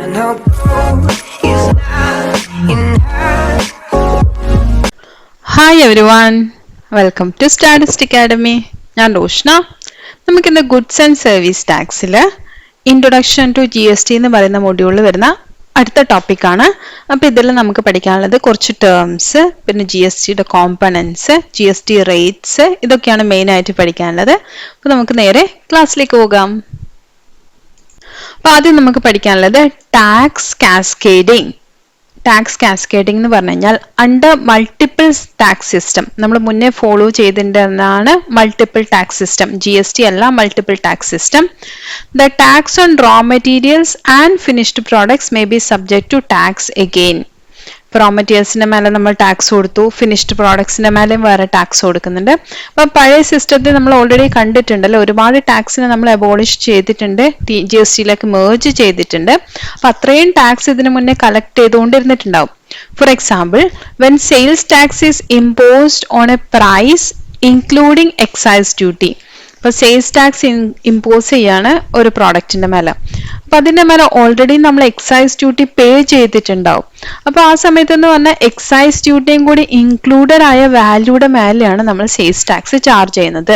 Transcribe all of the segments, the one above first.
Hi everyone, welcome to Statist Academy. ഞാൻ റോഷ്ന. നമുക്കിന്ന് goods and service ടാക്സിൽ ഇൻട്രൊഡക്ഷൻ ടു GST എന്ന് പറയുന്ന മൊഡ്യൂളിൽ വരുന്ന അടുത്ത ടോപ്പിക്കാണ്. അപ്പോൾ ഇതിൽ നമുക്ക് പഠിക്കാനുള്ളത് കുറച്ച് ടേംസ്, പിന്നെ GSTയുടെ കോമ്പണൻസ്, GST റേറ്റ്സ്, ഇതൊക്കെയാണ് മെയിനായിട്ട് പഠിക്കാനുള്ളത്. അപ്പോൾ നമുക്ക് നേരെ ക്ലാസ്സിലേക്ക് പോകാം. അപ്പോൾ ആദ്യം നമുക്ക് പഠിക്കാനുള്ളത് ടാക്സ് കാസ്കേഡിംഗ്. ടാക്സ് കാസ്കേഡിംഗ് എന്ന് പറഞ്ഞു കഴിഞ്ഞാൽ അണ്ടർ മൾട്ടിപ്പിൾ ടാക്സ് സിസ്റ്റം നമ്മൾ മുന്നേ ഫോളോ ചെയ്തിട്ടുള്ളതാണ്. മൾട്ടിപ്പിൾ ടാക്സ് സിസ്റ്റം, GST അല്ല, multiple tax system. The tax on raw materials and finished products may be subject to tax again. Raw മെറ്റീരിയൽസിന്റെ മേലെ നമ്മൾ ടാക്സ് കൊടുത്തു, ഫിനിഷ്ഡ് പ്രോഡക്ട്സിന്റെ മേലെയും വേറെ ടാക്സ് കൊടുക്കുന്നുണ്ട്. അപ്പൊ പഴയ സിസ്റ്റത്തിൽ നമ്മൾ ഓൾറെഡി കണ്ടിട്ടുണ്ടല്ലോ, ഒരുപാട് ടാക്സിനെ നമ്മൾ അബോളിഷ് ചെയ്തിട്ടുണ്ട്, GSTയിലേക്ക് മേർജ് ചെയ്തിട്ടുണ്ട്. അപ്പൊ അത്രയും ടാക്സ് ഇതിനു മുന്നേ കളക്ട് ചെയ്തുകൊണ്ടിരുന്നിട്ടുണ്ടാവും. For example, when sales tax is imposed on a price including excise duty. ഇപ്പൊ സെയിൽസ് ടാക്സ് ഇമ്പോസ് ചെയ്യാണ് ഒരു പ്രോഡക്റ്റിന്റെ മേലെ. അപ്പൊ അതിന്റെ മേലെ ഓൾറെഡി നമ്മൾ എക്സൈസ് ഡ്യൂട്ടി പേ ചെയ്തിട്ടുണ്ടാവും. അപ്പൊ ആ സമയത്ത് എന്ന് പറഞ്ഞാൽ എക്സൈസ് ഡ്യൂട്ടിയും കൂടി ഇൻക്ലൂഡഡ് ആയ വാല്യൂയുടെ മേലെയാണ് നമ്മൾ സെയിൽസ് ടാക്സ് ചാർജ് ചെയ്യുന്നത്.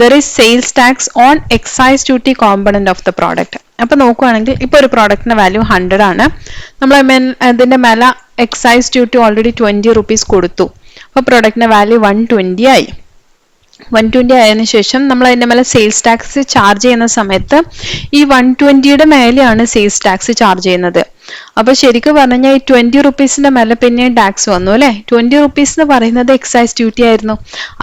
There is sales tax on excise duty component of the product. അപ്പൊ നോക്കുകയാണെങ്കിൽ ഇപ്പൊ ഒരു പ്രോഡക്റ്റിന്റെ വാല്യൂ 100 ആണ്. നമ്മൾ അതിന്റെ മേലെ എക്സൈസ് ഡ്യൂട്ടി ഓൾറെഡി 20 റുപ്പീസ് കൊടുത്തു. അപ്പൊ പ്രോഡക്റ്റിന്റെ വാല്യൂ 120 ആയി. 120 ആയതിനു ശേഷം നമ്മൾ അതിന്റെ മേലെ സെയിൽസ് ടാക്സ് ചാർജ് ചെയ്യുന്ന സമയത്ത് ഈ 120യുടെ മേലെയാണ് സെയിൽസ് ടാക്സ് ചാർജ് ചെയ്യുന്നത്. അപ്പൊ ശരിക്കും പറഞ്ഞു കഴിഞ്ഞാൽ ഈ 20 റുപ്പീസിന്റെ മേലെ പിന്നെയും ടാക്സ് വന്നു അല്ലെ. 20 റുപ്പീസ് എന്ന് പറയുന്നത് എക്സൈസ് ഡ്യൂട്ടി ആയിരുന്നു.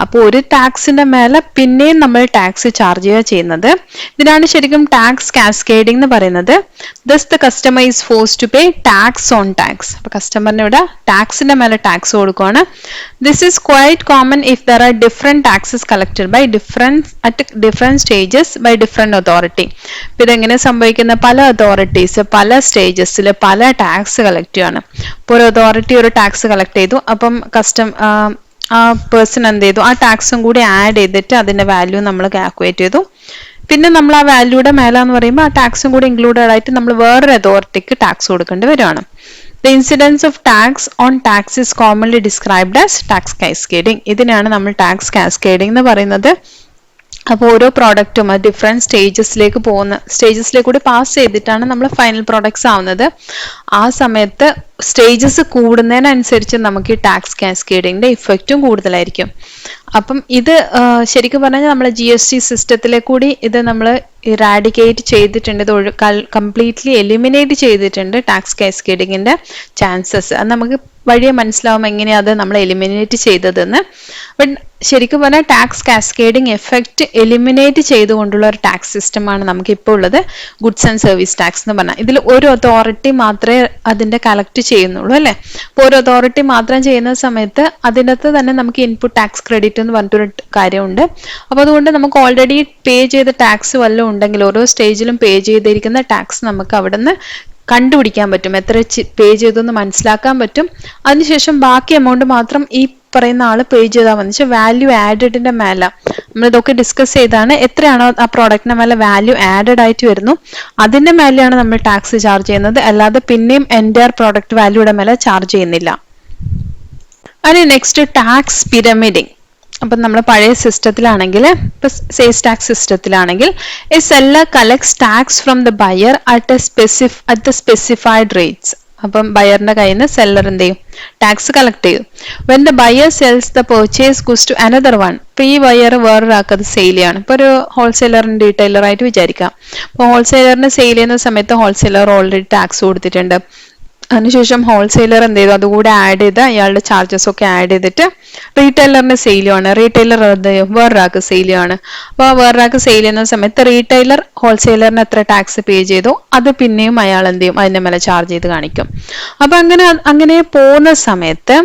അപ്പോൾ ഒരു ടാക്സിന്റെ മേലെ പിന്നെയും നമ്മൾ ടാക്സ് ചാർജ് ചെയ്യുന്നത്. ഇതിനാണ് ശരിക്കും ടാക്സ് കാസ്കേഡിംഗ് എന്ന് പറയുന്നത്. Thus the customer is forced to pay tax on tax. അപ്പൊ കസ്റ്റമറിന് ഇവിടെ ടാക്സിന്റെ മേലെ ടാക്സ് കൊടുക്കുകയാണ്. This is quite common if there are different taxes collected by different stages by different authority. ഇതെങ്ങനെ സംഭവിക്കുന്ന, പല അതോറിറ്റീസ് പല സ്റ്റേജസിൽ പല ടാക്സ് കളക്ട് ചെയ്യാണ്. ഇപ്പോൾ ഒരു അതോറിറ്റി ഒരു ടാക്സ് കളക്ട് ചെയ്തു, അപ്പം ആ പേഴ്സൺ എന്ത് ചെയ്തു, ആ ടാക്സും കൂടി ആഡ് ചെയ്തിട്ട് അതിന്റെ വാല്യൂ നമ്മൾ കാൽക്കുലേറ്റ് ചെയ്തു. പിന്നെ നമ്മൾ ആ വാല്യൂയുടെ മേലെന്ന് പറയുമ്പോൾ ആ ടാക്സും കൂടി ഇൻക്ലൂഡഡ് ആയിട്ട് നമ്മൾ വേറൊരു അതോറിറ്റിക്ക് ടാക്സ് കൊടുക്കേണ്ടി വരുവാണ്. The incidence of tax on tax is commonly described as tax cascading. ഇതിനാണ് നമ്മൾ ടാക്സ് കാസ്കേഡിംഗ് എന്ന് പറയുന്നത്. അപ്പോൾ ഓരോ പ്രോഡക്റ്റും ഡിഫറെന്റ് സ്റ്റേജസിലേക്ക് കൂടി പാസ് ചെയ്തിട്ടാണ് നമ്മൾ ഫൈനൽ പ്രോഡക്ട്സ് ആവുന്നത്. ആ സമയത്ത് സ്റ്റേജസ് കൂടുന്നതിനനുസരിച്ച് നമുക്ക് ഈ ടാക്സ് കാസ്കേഡിങ്ങിന്റെ ഇഫക്റ്റും കൂടുതലായിരിക്കും. അപ്പം ഇത് ശരിക്കും പറഞ്ഞാൽ നമ്മൾ GST സിസ്റ്റത്തിലെ കൂടി ഇത് നമ്മൾ ഇറാഡിക്കേറ്റ് ചെയ്തിട്ടുണ്ട്, ഇത് കംപ്ലീറ്റ്ലി എലിമിനേറ്റ് ചെയ്തിട്ടുണ്ട് ടാക്സ് കാസ്കേഡിങ്ങിന്റെ ചാൻസസ്. അത് നമുക്ക് വഴിയെ മനസ്സിലാവും എങ്ങനെയാ അത് നമ്മൾ എലിമിനേറ്റ് ചെയ്തതെന്ന്. ബട്ട് ശരിക്കും പറഞ്ഞാൽ ടാക്സ് കാസ്കേഡിങ് എഫക്റ്റ് എലിമിനേറ്റ് ചെയ്തുകൊണ്ടുള്ള ഒരു ടാക്സ് സിസ്റ്റമാണ് നമുക്ക് ഇപ്പോൾ ഉള്ളത്, ഗുഡ്സ് ആൻഡ് സർവീസ് ടാക്സ് എന്ന് പറഞ്ഞാൽ. ഇതിൽ ഒരു അതോറിറ്റി മാത്രമേ അതിന്റെ കളക്ട് ചെയ്യുന്നുള്ളൂ അല്ലെ. അപ്പോൾ ഒരു അതോറിറ്റി മാത്രം ചെയ്യുന്ന സമയത്ത് അതിനകത്ത് തന്നെ നമുക്ക് ഇൻപുട്ട് ടാക്സ് ക്രെഡിറ്റ് എന്ന് പറഞ്ഞിട്ടൊരു കാര്യമുണ്ട്. അപ്പോൾ അതുകൊണ്ട് നമുക്ക് ഓൾറെഡി പേ ചെയ്ത ടാക്സ് വല്ലതും ഉണ്ടെങ്കിൽ ഓരോ സ്റ്റേജിലും പേ ചെയ്തിരിക്കുന്ന ടാക്സ് നമുക്ക് അവിടെ നിന്ന് കണ്ടുപിടിക്കാൻ പറ്റും, എത്ര പേ ചെയ്തെന്ന് മനസ്സിലാക്കാൻ പറ്റും. അതിനുശേഷം ബാക്കി എമൗണ്ട് മാത്രം ഈ പറയുന്ന ആള് പേ ചെയ്താൽ മതി. വാല്യൂ ആഡഡിന്റെ മേലെ നമ്മൾ ഇതൊക്കെ ഡിസ്കസ് ചെയ്താണ്, എത്രയാണോ ആ പ്രോഡക്റ്റിന്റെ മേലെ വാല്യൂ ആഡഡ് ആയിട്ട് വരുന്നു അതിന്റെ മേലെയാണ് നമ്മൾ ടാക്സ് ചാർജ് ചെയ്യുന്നത്, അല്ലാതെ പിന്നെയും എൻറ്റയർ പ്രോഡക്റ്റ് വാല്യൂയുടെ മേലെ ചാർജ് ചെയ്യുന്നില്ല. അതിന് നെക്സ്റ്റ് ടാക്സ് പിരമിഡിങ്. അപ്പം നമ്മൾ പഴയ സിസ്റ്റത്തിലാണെങ്കിൽ, ഇപ്പൊ സെയിൽസ് ടാക്സ് സിസ്റ്റത്തിലാണെങ്കിൽ a seller collects tax from the buyer at the specified rates. അപ്പം ബയറിന്റെ കയ്യിൽ നിന്ന് സെല്ലർ എന്ത് ചെയ്യും, ടാക്സ് കളക്ട് ചെയ്യും. When the buyer sells the purchase goods to another one. ഇപ്പൊ ഈ ബയർ വേറൊരാൾക്ക് അത് സെയിൽ ചെയ്യാണ്. ഇപ്പൊ ഒരു ഹോൾസെയിലറിന് റീറ്റെയിലർ ആയിട്ട് വിചാരിക്കാം. അപ്പൊ ഹോൾസെയിലറിന് സെയിൽ ചെയ്യുന്ന സമയത്ത് ഹോൾസെയിലർ ഓൾറെഡി ടാക്സ് കൊടുത്തിട്ടുണ്ട്. അതിനുശേഷം ഹോൾസെയിലർ എന്ത് ചെയ്തു, അതുകൂടെ ആഡ് ചെയ്ത് അയാളുടെ ചാർജസ് ഒക്കെ ആഡ് ചെയ്തിട്ട് റീറ്റെയിലറിന് സെയിൽ ചെയ്യുവാണ്. റീറ്റെയിലർ എന്ത് ചെയ്യും, വേറൊരാൾക്ക് സെയിൽ ചെയ്യുവാണ്. അപ്പോൾ വേറൊരാൾക്ക് സെയിൽ ചെയ്യുന്ന സമയത്ത് റീറ്റെയിലർ ഹോൾസെയിലറിന് എത്ര ടാക്സ് പേ ചെയ്തു അത് പിന്നെയും അയാൾ എന്ത് ചെയ്യും, അതിന്റെ മേലെ ചാർജ് ചെയ്ത് കാണിക്കും. അപ്പൊ അങ്ങനെ പോകുന്ന സമയത്ത്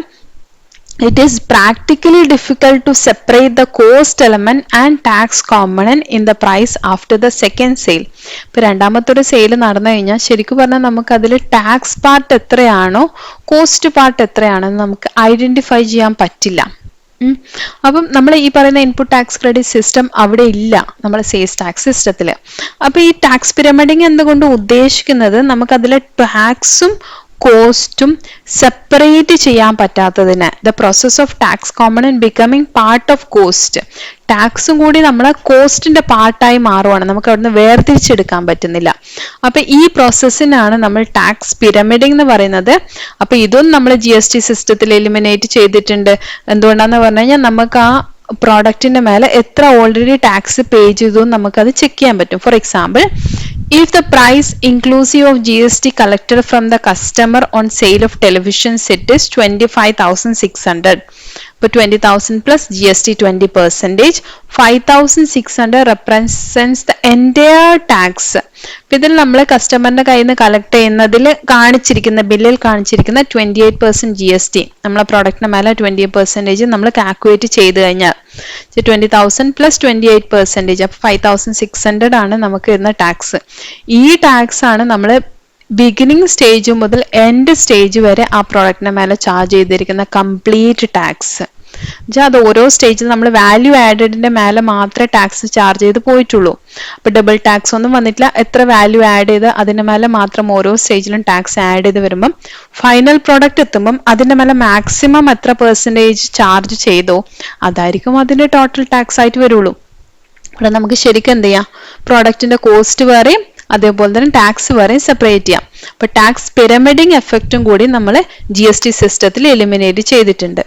it is practically difficult to separate the cost element and tax component in the price after the second sale. ഇപ്പോൾ രണ്ടാമത്തെ സെയിൽ നടന്നു കഴിഞ്ഞാൽ ശരിക്കും പറഞ്ഞാൽ നമുക്ക് അതിൽ ടാക്സ് പാർട്ട് എത്രയാണോ കോസ്റ്റ് പാർട്ട് എത്രയാണെന്ന് നമുക്ക് ഐഡന്റിഫൈ ചെയ്യാൻ പറ്റില്ല. അപ്പം നമ്മൾ ഈ പറയുന്ന ഇൻപുട്ട് ടാക്സ് ക്രെഡിറ്റ് സിസ്റ്റം അവിടെ ഇല്ല നമ്മുടെ സെയിൽസ് ടാക്സ് സിസ്റ്റത്തിൽ. അപ്പൊ ഈ ടാക്സ് പിരമിഡിങ് എന്തുകൊണ്ട് ഉദ്ദേശിക്കുന്നത് നമുക്ക് അതിലെ ടാക്സും കോസ്റ്റും സെപ്പറേറ്റ് ചെയ്യാൻ പറ്റാത്തതിന്, the process of tax component becoming part of cost, ടാക്സും കൂടി നമ്മളെ കോസ്റ്റിന്റെ പാർട്ടായി മാറുവാണ്, നമുക്ക് അവിടുന്ന് വേർതിരിച്ചെടുക്കാൻ പറ്റുന്നില്ല. അപ്പൊ ഈ പ്രോസസ്സിനാണ് നമ്മൾ ടാക്സ് പിരമിഡിംഗ് എന്ന് പറയുന്നത്. അപ്പൊ ഇതും നമ്മൾ GST സിസ്റ്റത്തിൽ എലിമിനേറ്റ് ചെയ്തിട്ടുണ്ട്. എന്തുകൊണ്ടാന്ന് പറഞ്ഞു കഴിഞ്ഞാൽ നമുക്ക് ആ പ്രോഡക്റ്റിന്റെ മേലെ എത്ര ഓൾറെഡി ടാക്സ് പേ ചെയ്തു നമുക്കത് ചെക്ക് ചെയ്യാൻ പറ്റും. For example, if the price inclusive of GST collected from the customer on sale of television set is 25,600, ഇപ്പൊ 20,000 plus GST 20%, 5,600 represents the entire tax. ഇപ്പൊ ഇതിൽ നമ്മൾ കസ്റ്റമറിന്റെ കയ്യിൽ നിന്ന് കളക്ട് ചെയ്യുന്നതിൽ കാണിച്ചിരിക്കുന്ന ബില്ലിൽ കാണിച്ചിരിക്കുന്ന 28% GST, നമ്മളെ പ്രോഡക്റ്റിന് മേലെ 28% നമ്മൾ കാൽക്കുലേറ്റ് ചെയ്ത് കഴിഞ്ഞാൽ 20,000 plus 28%, അപ്പൊ 5,600 ആണ് നമുക്ക് വരുന്ന ടാക്സ്. ഈ ടാക്സ് ആണ് നമ്മൾ ബിഗിനിങ് സ്റ്റേജ് മുതൽ എൻഡ് സ്റ്റേജ് വരെ ആ പ്രോഡക്റ്റിന്റെ മേലെ ചാർജ് ചെയ്തിരിക്കുന്ന കംപ്ലീറ്റ് ടാക്സ്. അത് ഓരോ സ്റ്റേജിൽ നമ്മൾ വാല്യൂ ആഡഡിന്റെ മേലെ മാത്രമേ ടാക്സ് ചാർജ് ചെയ്ത് പോയിട്ടുള്ളൂ. അപ്പൊ ഡബിൾ ടാക്സ് ഒന്നും വന്നിട്ടില്ല. എത്ര വാല്യൂ ആഡ് ചെയ്ത് അതിന്റെ മേലെ മാത്രം ഓരോ സ്റ്റേജിലും ടാക്സ് ആഡ് ചെയ്ത് വരുമ്പം ഫൈനൽ പ്രോഡക്റ്റ് എത്തുമ്പം അതിന്റെ മേലെ മാക്സിമം എത്ര പെർസെൻറ്റേജ് ചാർജ് ചെയ്തോ അതായിരിക്കും അതിന്റെ ടോട്ടൽ ടാക്സ് ആയിട്ട് വരുള്ളൂ. ഇവിടെ നമുക്ക് ശരിക്കും എന്ത് ചെയ്യാം, പ്രോഡക്റ്റിന്റെ കോസ്റ്റ് വേറെയും അതേപോലെ തന്നെ ടാക്സ് വേറെയും സെപ്പറേറ്റ് ചെയ്യാം. അപ്പൊ ടാക്സ് പിരമിഡിങ് എഫക്റ്റും കൂടി നമ്മൾ GST സിസ്റ്റത്തിൽ എലിമിനേറ്റ് ചെയ്തിട്ടുണ്ട്.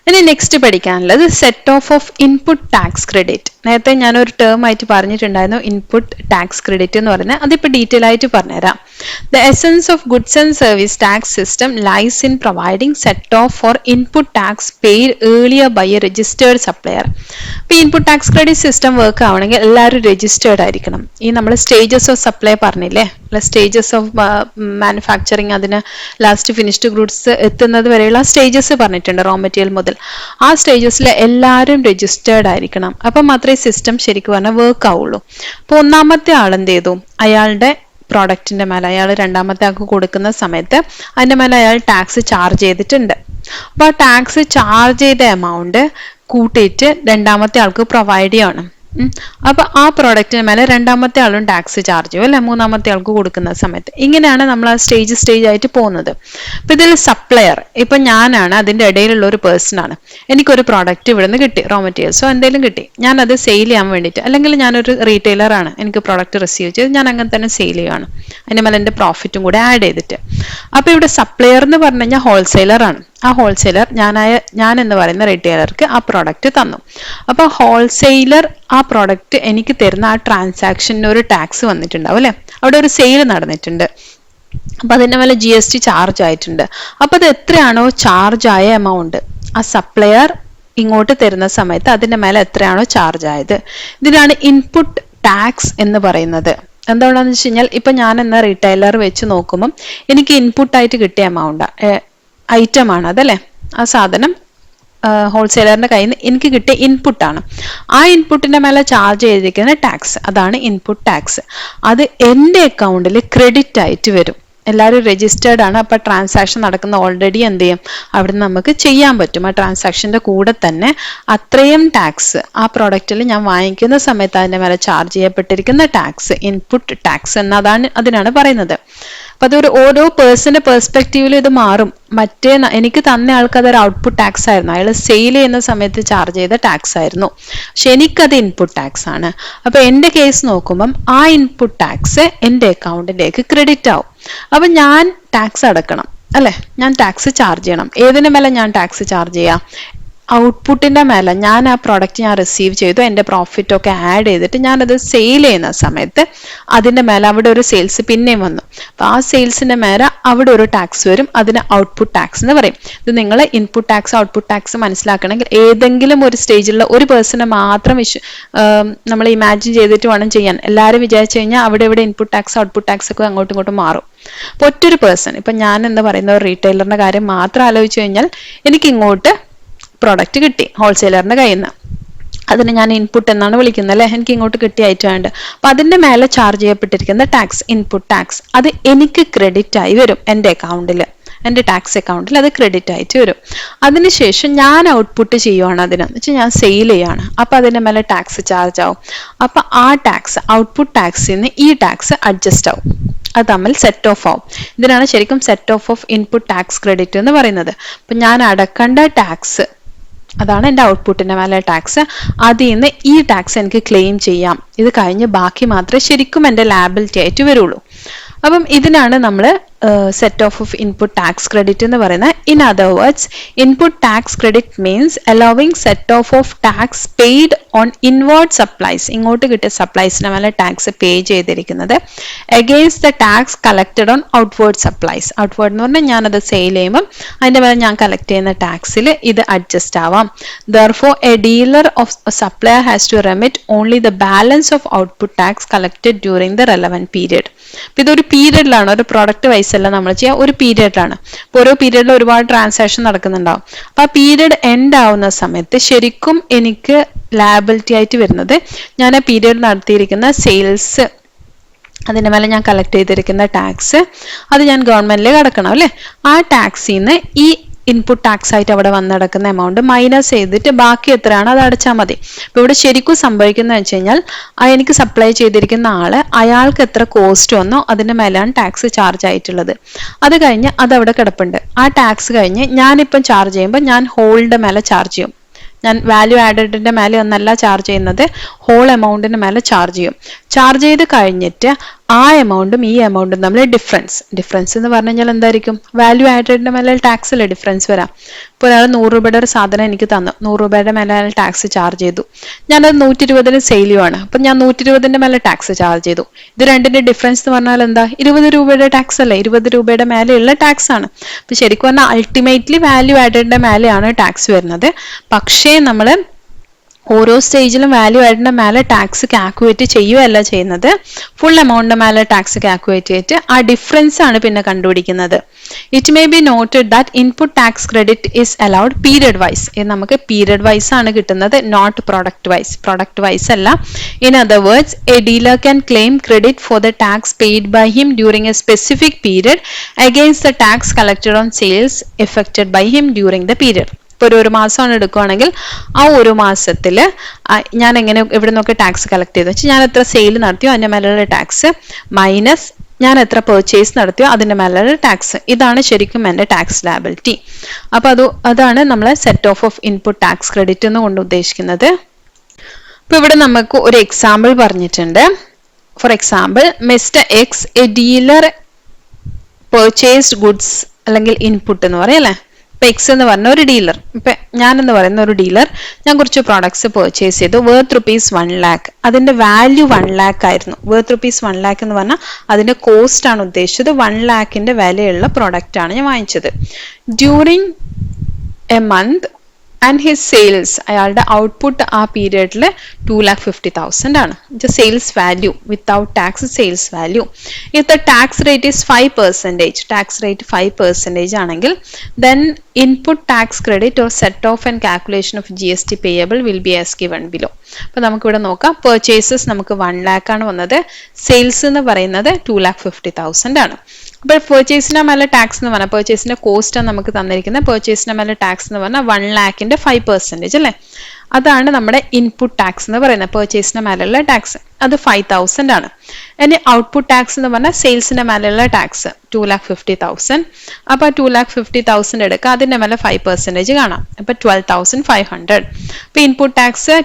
ഇനി നെക്സ്റ്റ് പഠിക്കാനുള്ളത് set off input tax credit. നേരത്തെ ഞാനൊരു ടേം ആയിട്ട് പറഞ്ഞിട്ടുണ്ടായിരുന്നു ഇൻപുട്ട് ടാക്സ് ക്രെഡിറ്റ് എന്ന് പറയുന്നത്. അതിപ്പോൾ ഡീറ്റെയിൽ ആയിട്ട് പറഞ്ഞുതരാം. The essence of goods and service tax system lies in providing set off for input tax paid earlier by a registered supplier. ഇപ്പോൾ input tax credit system work ആവണമെങ്കിൽ എല്ലാവരും registered ആയിരിക്കണം. ഈ നമ്മൾ സ്റ്റേജസ് ഓഫ് സപ്ലൈ പറഞ്ഞില്ലേ, stages of manufacturing, അതിന് last finished goods എത്തുന്നത് വരെയുള്ള സ്റ്റേജസ് പറഞ്ഞിട്ടുണ്ട്, റോ മെറ്റീരിയൽ മുതൽ. ആ സ്റ്റേജസിൽ എല്ലാവരും രജിസ്റ്റേർഡ് ആയിരിക്കണം. അപ്പം മാത്രമേ സിസ്റ്റം ശരിക്കും പറഞ്ഞാൽ വർക്ക് ആവുള്ളൂ. അപ്പോൾ ഒന്നാമത്തെ ആൾ എന്ത് ചെയ്തു, അയാളുടെ പ്രോഡക്റ്റിന്റെ മേലെ അയാൾ രണ്ടാമത്തെ ആൾക്ക് കൊടുക്കുന്ന സമയത്ത് അതിന്റെ മേലെ അയാൾ ടാക്സ് ചാർജ് ചെയ്തിട്ടുണ്ട്. അപ്പൊ ആ ടാക്സ് ചാർജ് ചെയ്ത എമൗണ്ട് കൂട്ടിയിട്ട് രണ്ടാമത്തെ ആൾക്ക് പ്രൊവൈഡ് ചെയ്യണം. അപ്പൊ ആ പ്രോഡക്റ്റിന് മേലെ രണ്ടാമത്തെ ആളും ടാക്സ് ചാർജ് ചെയ്യും അല്ലെ, മൂന്നാമത്തെ ആൾക്ക് കൊടുക്കുന്ന സമയത്ത്. ഇങ്ങനെയാണ് നമ്മൾ ആ സ്റ്റേജ് ആയിട്ട് പോകുന്നത്. അപ്പൊ ഇതിൽ സപ്ലയർ, ഇപ്പൊ ഞാനാണ് അതിന്റെ ഇടയിലുള്ള ഒരു പേഴ്സൺ ആണ്. എനിക്കൊരു പ്രോഡക്റ്റ് ഇവിടെ നിന്ന് കിട്ടി, റോ മെറ്റീരിയൽസോ എന്തെങ്കിലും കിട്ടി, ഞാൻ അത് സെയിൽ ചെയ്യാൻ വേണ്ടിയിട്ട്, അല്ലെങ്കിൽ ഞാനൊരു റീറ്റെയിലർ ആണ്, എനിക്ക് പ്രോഡക്റ്റ് റിസീവ് ചെയ്ത് ഞാൻ അങ്ങനെ തന്നെ സെയിൽ ചെയ്യുകയാണ്, അതിന്റെ മേലെ എന്റെ പ്രോഫിറ്റും കൂടെ ആഡ് ചെയ്തിട്ട്. അപ്പൊ ഇവിടെ സപ്ലയർ എന്ന് പറഞ്ഞു കഴിഞ്ഞാൽ ഹോൾസെയിലർ ആണ്. ആ ഹോൾസെയിലർ ഞാൻ എന്ന് പറയുന്ന റീറ്റെയിലർക്ക് ആ പ്രോഡക്റ്റ് തന്നു. അപ്പൊ ഹോൾസെയിലർ ആ പ്രോഡക്റ്റ് എനിക്ക് തരുന്ന ആ ട്രാൻസാക്ഷന് ഒരു ടാക്സ് വന്നിട്ടുണ്ടാവും അല്ലെ, അവിടെ ഒരു സെയിൽ നടന്നിട്ടുണ്ട്. അപ്പൊ അതിന്റെ മേലെ GST ചാർജ് ആയിട്ടുണ്ട്. അപ്പൊ അത് എത്രയാണോ ചാർജ് ആയ എമൗണ്ട് ആ സപ്ലയർ ഇങ്ങോട്ട് തരുന്ന സമയത്ത് അതിന്റെ മേലെ എത്രയാണോ ചാർജ് ആയത്, ഇതിനാണ് ഇൻപുട്ട് ടാക്സ് എന്ന് പറയുന്നത്. എന്താണെന്ന് വെച്ച് കഴിഞ്ഞാൽ ഇപ്പൊ ഞാൻ എന്ന റീറ്റെയിലർ വെച്ച് നോക്കുമ്പോൾ എനിക്ക് ഇൻപുട്ടായിട്ട് കിട്ടിയ എമൗണ്ട് ഐറ്റം ആണ് അതല്ലേ, ആ സാധനം ഹോൾസെയിലറിന്റെ കയ്യിൽ നിന്ന് എനിക്ക് കിട്ടിയ ഇൻപുട്ടാണ്. ആ ഇൻപുട്ടിന്റെ മേലെ ചാർജ് ചെയ്തിരിക്കുന്ന ടാക്സ്, അതാണ് ഇൻപുട്ട് ടാക്സ്. അത് എൻ്റെ അക്കൗണ്ടിൽ ക്രെഡിറ്റ് ആയിട്ട് വരും. എല്ലാവരും രജിസ്റ്റേർഡ് ആണ്. അപ്പൊ ട്രാൻസാക്ഷൻ നടക്കുന്ന ഓൾറെഡി എന്ത് ചെയ്യും, അവിടെ നമുക്ക് ചെയ്യാൻ പറ്റും. ആ ട്രാൻസാക്ഷന്റെ കൂടെ തന്നെ അത്രയും ടാക്സ് ആ പ്രോഡക്റ്റിൽ ഞാൻ വാങ്ങിക്കുന്ന സമയത്ത് അതിന്റെ മേലെ ചാർജ് ചെയ്യപ്പെട്ടിരിക്കുന്ന ടാക്സ് ഇൻപുട്ട് ടാക്സ് എന്നതാണ് അതിനാണ് പറയുന്നത്. അപ്പൊ അതൊരു ഓരോ പേഴ്സന്റെ പെർസ്പെക്റ്റീവിൽ ഇത് മാറും. മറ്റേ എനിക്ക് തന്ന ആൾക്ക് അതൊരു ഔട്ട്പുട്ട് ടാക്സ് ആയിരുന്നു, അയാൾ സെയിൽ ചെയ്യുന്ന സമയത്ത് ചാർജ് ചെയ്ത ടാക്സ് ആയിരുന്നു. പക്ഷെ എനിക്കത് ഇൻപുട്ട് ടാക്സ് ആണ്. അപ്പൊ എന്റെ കേസ് നോക്കുമ്പം ആ ഇൻപുട്ട് ടാക്സ് എന്റെ അക്കൗണ്ടിലേക്ക് ക്രെഡിറ്റ് ആവും. അപ്പൊ ഞാൻ ടാക്സ് അടക്കണം അല്ലെ, ഞാൻ ടാക്സ് ചാർജ് ചെയ്യണം. ഏതിന്റെ മേലെ ഞാൻ ടാക്സ് ചാർജ് ചെയ്യാം, ഔട്ട്പുട്ടിന്റെ മേലെ. ഞാൻ ആ പ്രോഡക്റ്റ് ഞാൻ റിസീവ് ചെയ്തു, എൻ്റെ പ്രോഫിറ്റ് ഒക്കെ ആഡ് ചെയ്തിട്ട് ഞാനത് സെയിൽ ചെയ്യുന്ന സമയത്ത് അതിന്റെ മേലെ അവിടെ ഒരു സെയിൽസ് പിന്നെയും വന്നു. അപ്പൊ ആ സെയിൽസിന്റെ മേലെ അവിടെ ഒരു ടാക്സ് വരും, അതിന് ഔട്ട്പുട്ട് ടാക്സ് എന്ന് പറയും. ഇത് നിങ്ങൾ ഇൻപുട്ട് ടാക്സ് ഔട്ട്പുട്ട് ടാക്സ് മനസ്സിലാക്കണമെങ്കിൽ ഏതെങ്കിലും ഒരു സ്റ്റേജിലുള്ള ഒരു പേഴ്സണെ മാത്രം നമ്മൾ ഇമാജിൻ ചെയ്തിട്ട് വേണം ചെയ്യാൻ. എല്ലാവരും വിചാരിച്ചു കഴിഞ്ഞാൽ അവിടെ ഇവിടെ ഇൻപുട്ട് ടാക്സ് ഔട്ട്പുട്ട് ടാക്സ് ഒക്കെ അങ്ങോട്ടും ഇങ്ങോട്ടും മാറും. അപ്പൊ ഒറ്റൊരു പേഴ്സൺ, ഇപ്പൊ ഞാൻ എന്ന് പറയുന്ന ഒരു റീറ്റെയിലറിന്റെ കാര്യം മാത്രം ആലോചിച്ചു കഴിഞ്ഞാൽ എനിക്ക് ഇങ്ങോട്ട് പ്രോഡക്റ്റ് കിട്ടി ഹോൾസെയിലറിന്റെ കയ്യിൽ നിന്ന്, അതിന് ഞാൻ ഇൻപുട്ട് എന്നാണ് വിളിക്കുന്നത് അല്ലെ, എനിക്ക് ഇങ്ങോട്ട് കിട്ടിയ ഐറ്റമുണ്ട്. അപ്പൊ അതിന്റെ മേലെ ചാർജ് ചെയ്യപ്പെട്ടിരിക്കുന്ന ടാക്സ് ഇൻപുട്ട് ടാക്സ് അത് എനിക്ക് ക്രെഡിറ്റ് ആയി വരും എൻ്റെ അക്കൗണ്ടിൽ. എൻ്റെ ടാക്സ് അക്കൗണ്ടിൽ അത് ക്രെഡിറ്റ് ആയിട്ട് വരും. അതിനുശേഷം ഞാൻ ഔട്ട്പുട്ട് ചെയ്യുവാണ്, അതിനെന്ന് വെച്ചാൽ ഞാൻ സെയിൽ ചെയ്യാണ്, അപ്പം അതിൻ്റെ മേലെ ടാക്സ് ചാർജ് ആവും. അപ്പം ആ ടാക്സ് ഔട്ട്പുട്ട് ടാക്സിൽ നിന്ന് ഈ ടാക്സ് അഡ്ജസ്റ്റ് ആവും, അത് തമ്മിൽ സെറ്റ് ഓഫ് ആവും. ഇതിനാണ് ശരിക്കും set off input tax credit എന്ന് പറയുന്നത്. അപ്പം ഞാൻ അടക്കേണ്ട ടാക്സ്, അതാണ് എൻ്റെ ഔട്ട്പുട്ടിൻ്റെ മേലെ ടാക്സ്, അതിൽ നിന്ന് ഈ ടാക്സ് എനിക്ക് ക്ലെയിം ചെയ്യാം. ഇത് കഴിഞ്ഞ് ബാക്കി മാത്രമേ ശരിക്കും എൻ്റെ ലാബിലിറ്റി ആയിട്ട് വരുള്ളൂ. അപ്പം ഇതിനാണ് നമ്മൾ set off input tax credit എന്ന് പറയുന്നത്. In other words, input tax credit means allowing set off tax paid on inward supplies, ഇങ്ങോട്ട് കിട്ടിയ സപ്ലൈസിന് മേലെ ടാക്സ് പേ ചെയ്തിരിക്കുന്നത് against the tax collected on outward supplies. Outward എന്ന് പറഞ്ഞാൽ ഞാനത് സെയിൽ ചെയ്യുമ്പം അതിൻ്റെ മേലെ ഞാൻ കളക്ട് ചെയ്യുന്ന ടാക്സിൽ ഇത് അഡ്ജസ്റ്റ് ആവാം. Therefore, a dealer of a supplier has to remit only the balance of output tax collected during the relevant period. ഇതൊരു പീരിയഡിലാണ്, ഒരു പ്രോഡക്റ്റ് വൈസ് അല്ല നമ്മൾ ചെയ്യുക, ഒരു പീരിയഡിലാണ്. ഇപ്പോൾ ഓരോ പീരിയഡിൽ ഒരുപാട് ട്രാൻസാക്ഷൻ നടക്കുന്നുണ്ടാവും. അപ്പോൾ ആ പീരിയഡ് എൻഡ് ആവുന്ന സമയത്ത് ശരിക്കും എനിക്ക് ലാബിലിറ്റി ആയിട്ട് വരുന്നത് ഞാൻ ആ പീരിയഡ് നടത്തിയിരിക്കുന്ന സെയിൽസ്, അതിൻ്റെ മേലെ ഞാൻ കളക്ട് ചെയ്തിരിക്കുന്ന ടാക്സ്, അത് ഞാൻ ഗവൺമെന്റിലേക്ക് അടക്കണം അല്ലേ. ആ ടാക്സിൽ നിന്ന് ഈ ഇൻപുട്ട് ടാക്സ് ആയിട്ട് അവിടെ വന്ന് നടക്കുന്ന എമൗണ്ട് മൈനസ് ചെയ്തിട്ട് ബാക്കി എത്രയാണ് അത് അടച്ചാൽ മതി. അപ്പോൾ ഇവിടെ ശരിക്കും സംഭവിക്കുന്നത് വെച്ച് കഴിഞ്ഞാൽ എനിക്ക് സപ്ലൈ ചെയ്തിരിക്കുന്ന ആള് അയാൾക്ക് എത്ര കോസ്റ്റ് വന്നോ അതിൻ്റെ മേലാണ് ടാക്സ് ചാർജ് ആയിട്ടുള്ളത്. അത് കഴിഞ്ഞ് അതവിടെ കിടപ്പുണ്ട്. ആ ടാക്സ് കഴിഞ്ഞ് ഞാനിപ്പം ചാർജ് ചെയ്യുമ്പോൾ ഞാൻ ഹോളിൻ്റെ മേലെ ചാർജ് ചെയ്യും. ഞാൻ വാല്യൂ ആഡഡിൻ്റെ മേലെ ഒന്നല്ല ചാർജ് ചെയ്യുന്നത്, ഹോൾ എമൗണ്ടിന് മേലെ ചാർജ് ചെയ്യും. ചാർജ് ചെയ്ത് കഴിഞ്ഞിട്ട് ആ എമൗണ്ടും ഈ എമൗണ്ടും തമ്മിൽ ഡിഫറൻസ് എന്ന് പറഞ്ഞു കഴിഞ്ഞാൽ എന്തായിരിക്കും? വാല്യൂ ആഡഡിൻ്റെ മേലെ ടാക്സിലെ ഡിഫറൻസ് വരാം. ഇപ്പോൾ ഒരാൾ 100 രൂപയുടെ ഒരു സാധനം എനിക്ക് തന്നു, 100 രൂപയുടെ മേലെ ടാക്സ് ചാർജ് ചെയ്തു. ഞാനത് 120 സെയിൽ ചെയ്യുവാണ്, അപ്പം ഞാൻ 120 മേലെ ടാക്സ് ചാർജ് ചെയ്തു. ഇത് രണ്ടിന്റെ ഡിഫറൻസ് എന്ന് പറഞ്ഞാൽ എന്താ? 20 രൂപയുടെ ടാക്സ് അല്ലേ, 20 രൂപയുടെ മേലെയുള്ള ടാക്സ് ആണ്. അപ്പം ശരിക്കും പറഞ്ഞാൽ അൾട്ടിമേറ്റ്ലി വാല്യൂ ആഡഡിൻ്റെ മേലെയാണ് ടാക്സ് വരുന്നത്. പക്ഷേ നമ്മൾ ഓരോ സ്റ്റേജിലും വാല്യൂ ആഡിന്റെ മേലെ ടാക്സ് കാൽക്കുലേറ്റ് ചെയ്യുകയല്ല ചെയ്യുന്നത്, ഫുൾ എമൗണ്ടിന്റെ മേലെ ടാക്സ് കാൽക്കുലേറ്റ് ചെയ്തിട്ട് ആ ഡിഫറൻസ് ആണ് പിന്നെ കണ്ടുപിടിക്കുന്നത്. It may be noted that input tax credit is allowed period wise. ഇത് നമുക്ക് പീരിയഡ് വൈസ് ആണ് കിട്ടുന്നത്, not product wise. Product wise അല്ല. In other words, a dealer can claim credit for the tax paid by him during a specific period against the tax collected on sales effected by him during the period. ഇപ്പോൾ ഒരു മാസമാണ് എടുക്കുകയാണെങ്കിൽ ആ ഒരു മാസത്തിൽ ഞാൻ എങ്ങനെ എവിടെ നിന്നൊക്കെ ടാക്സ് കളക്ട് ചെയ്തു വെച്ചാൽ ഞാൻ എത്ര സെയിൽ നടത്തിയോ അതിൻ്റെ മേലുള്ള ടാക്സ് മൈനസ് ഞാൻ എത്ര പെർച്ചേസ് നടത്തിയോ അതിൻ്റെ മേലുള്ള ടാക്സ്. ഇതാണ് ശരിക്കും എൻ്റെ ടാക്സ് ലാബിലിറ്റി. അപ്പോൾ അതാണ് നമ്മൾ set off input tax credit എന്ന് കൊണ്ട് ഉദ്ദേശിക്കുന്നത്. ഇപ്പോൾ ഇവിടെ നമുക്ക് ഒരു എക്സാമ്പിൾ പറഞ്ഞിട്ടുണ്ട്. For example, mister X A dealer purchased goods അല്ലെങ്കിൽ ഇൻപുട്ട് എന്ന് പറയല്ലേ. എക്സ് എന്ന് പറഞ്ഞ ഒരു ഡീലർ, ഇപ്പം ഞാനെന്ന് പറയുന്ന ഒരു ഡീലർ, ഞാൻ കുറച്ച് പ്രോഡക്ട്സ് പെർച്ചേസ് ചെയ്തു വർത്ത് ₹1 lakh. അതിൻ്റെ വാല്യൂ 1 lakh ആയിരുന്നു. വർത്ത് ₹1 lakh എന്ന് പറഞ്ഞാൽ അതിൻ്റെ കോസ്റ്റ് ആണ് ഉദ്ദേശിച്ചത്. 1 lakhന്റെ വിലയുള്ള പ്രോഡക്റ്റ് ആണ് ഞാൻ വാങ്ങിച്ചത്. During A month and his sales, അയാളുടെ ഔട്ട്പുട്ട് ആ പീരിയഡിൽ 2,50,000 ആണ്. Sales value without tax sales value. If the tax rate is 5%, tax rate 5% ആണെങ്കിൽ then input tax credit or set off and calculation of GST payable will be as given below. അപ്പോൾ നമുക്കിവിടെ നോക്കാം. Purchases നമുക്ക് 1 lakh ആണ് വന്നത്, sales എന്ന് പറയുന്നത് 2,50,000 ആണ്. അപ്പോൾ പെർച്ചേസിൻ്റെ മേലെ ടാക്സ് എന്ന് പറഞ്ഞാൽ പെർച്ചേസിൻ്റെ കോസ്റ്റാണ് നമുക്ക് തന്നിരിക്കുന്നത്. പെർച്ചേസിൻ്റെ മേലെ ടാക്സ് എന്ന് പറഞ്ഞാൽ 1 lakhന്റെ 5% അല്ലേ, അതാണ് നമ്മുടെ ഇൻപുട്ട് ടാക്സ് എന്ന് പറയുന്നത്. പെർച്ചേസിൻ്റെ മേലുള്ള ടാക്സ് അത് 5,000 ആണ്. ഇനി ഔട്ട്പുട്ട് ടാക്സ് എന്ന് പറഞ്ഞാൽ സെയിൽസിൻ്റെ മേലുള്ള ടാക്സ് 2,50,000. അപ്പോൾ 2,50,000 എടുക്കുക, അതിൻ്റെ മേലെ 5% കാണാം, അപ്പോൾ 12,500. അപ്പോൾ ഇൻപുട്ട് ടാക്സ്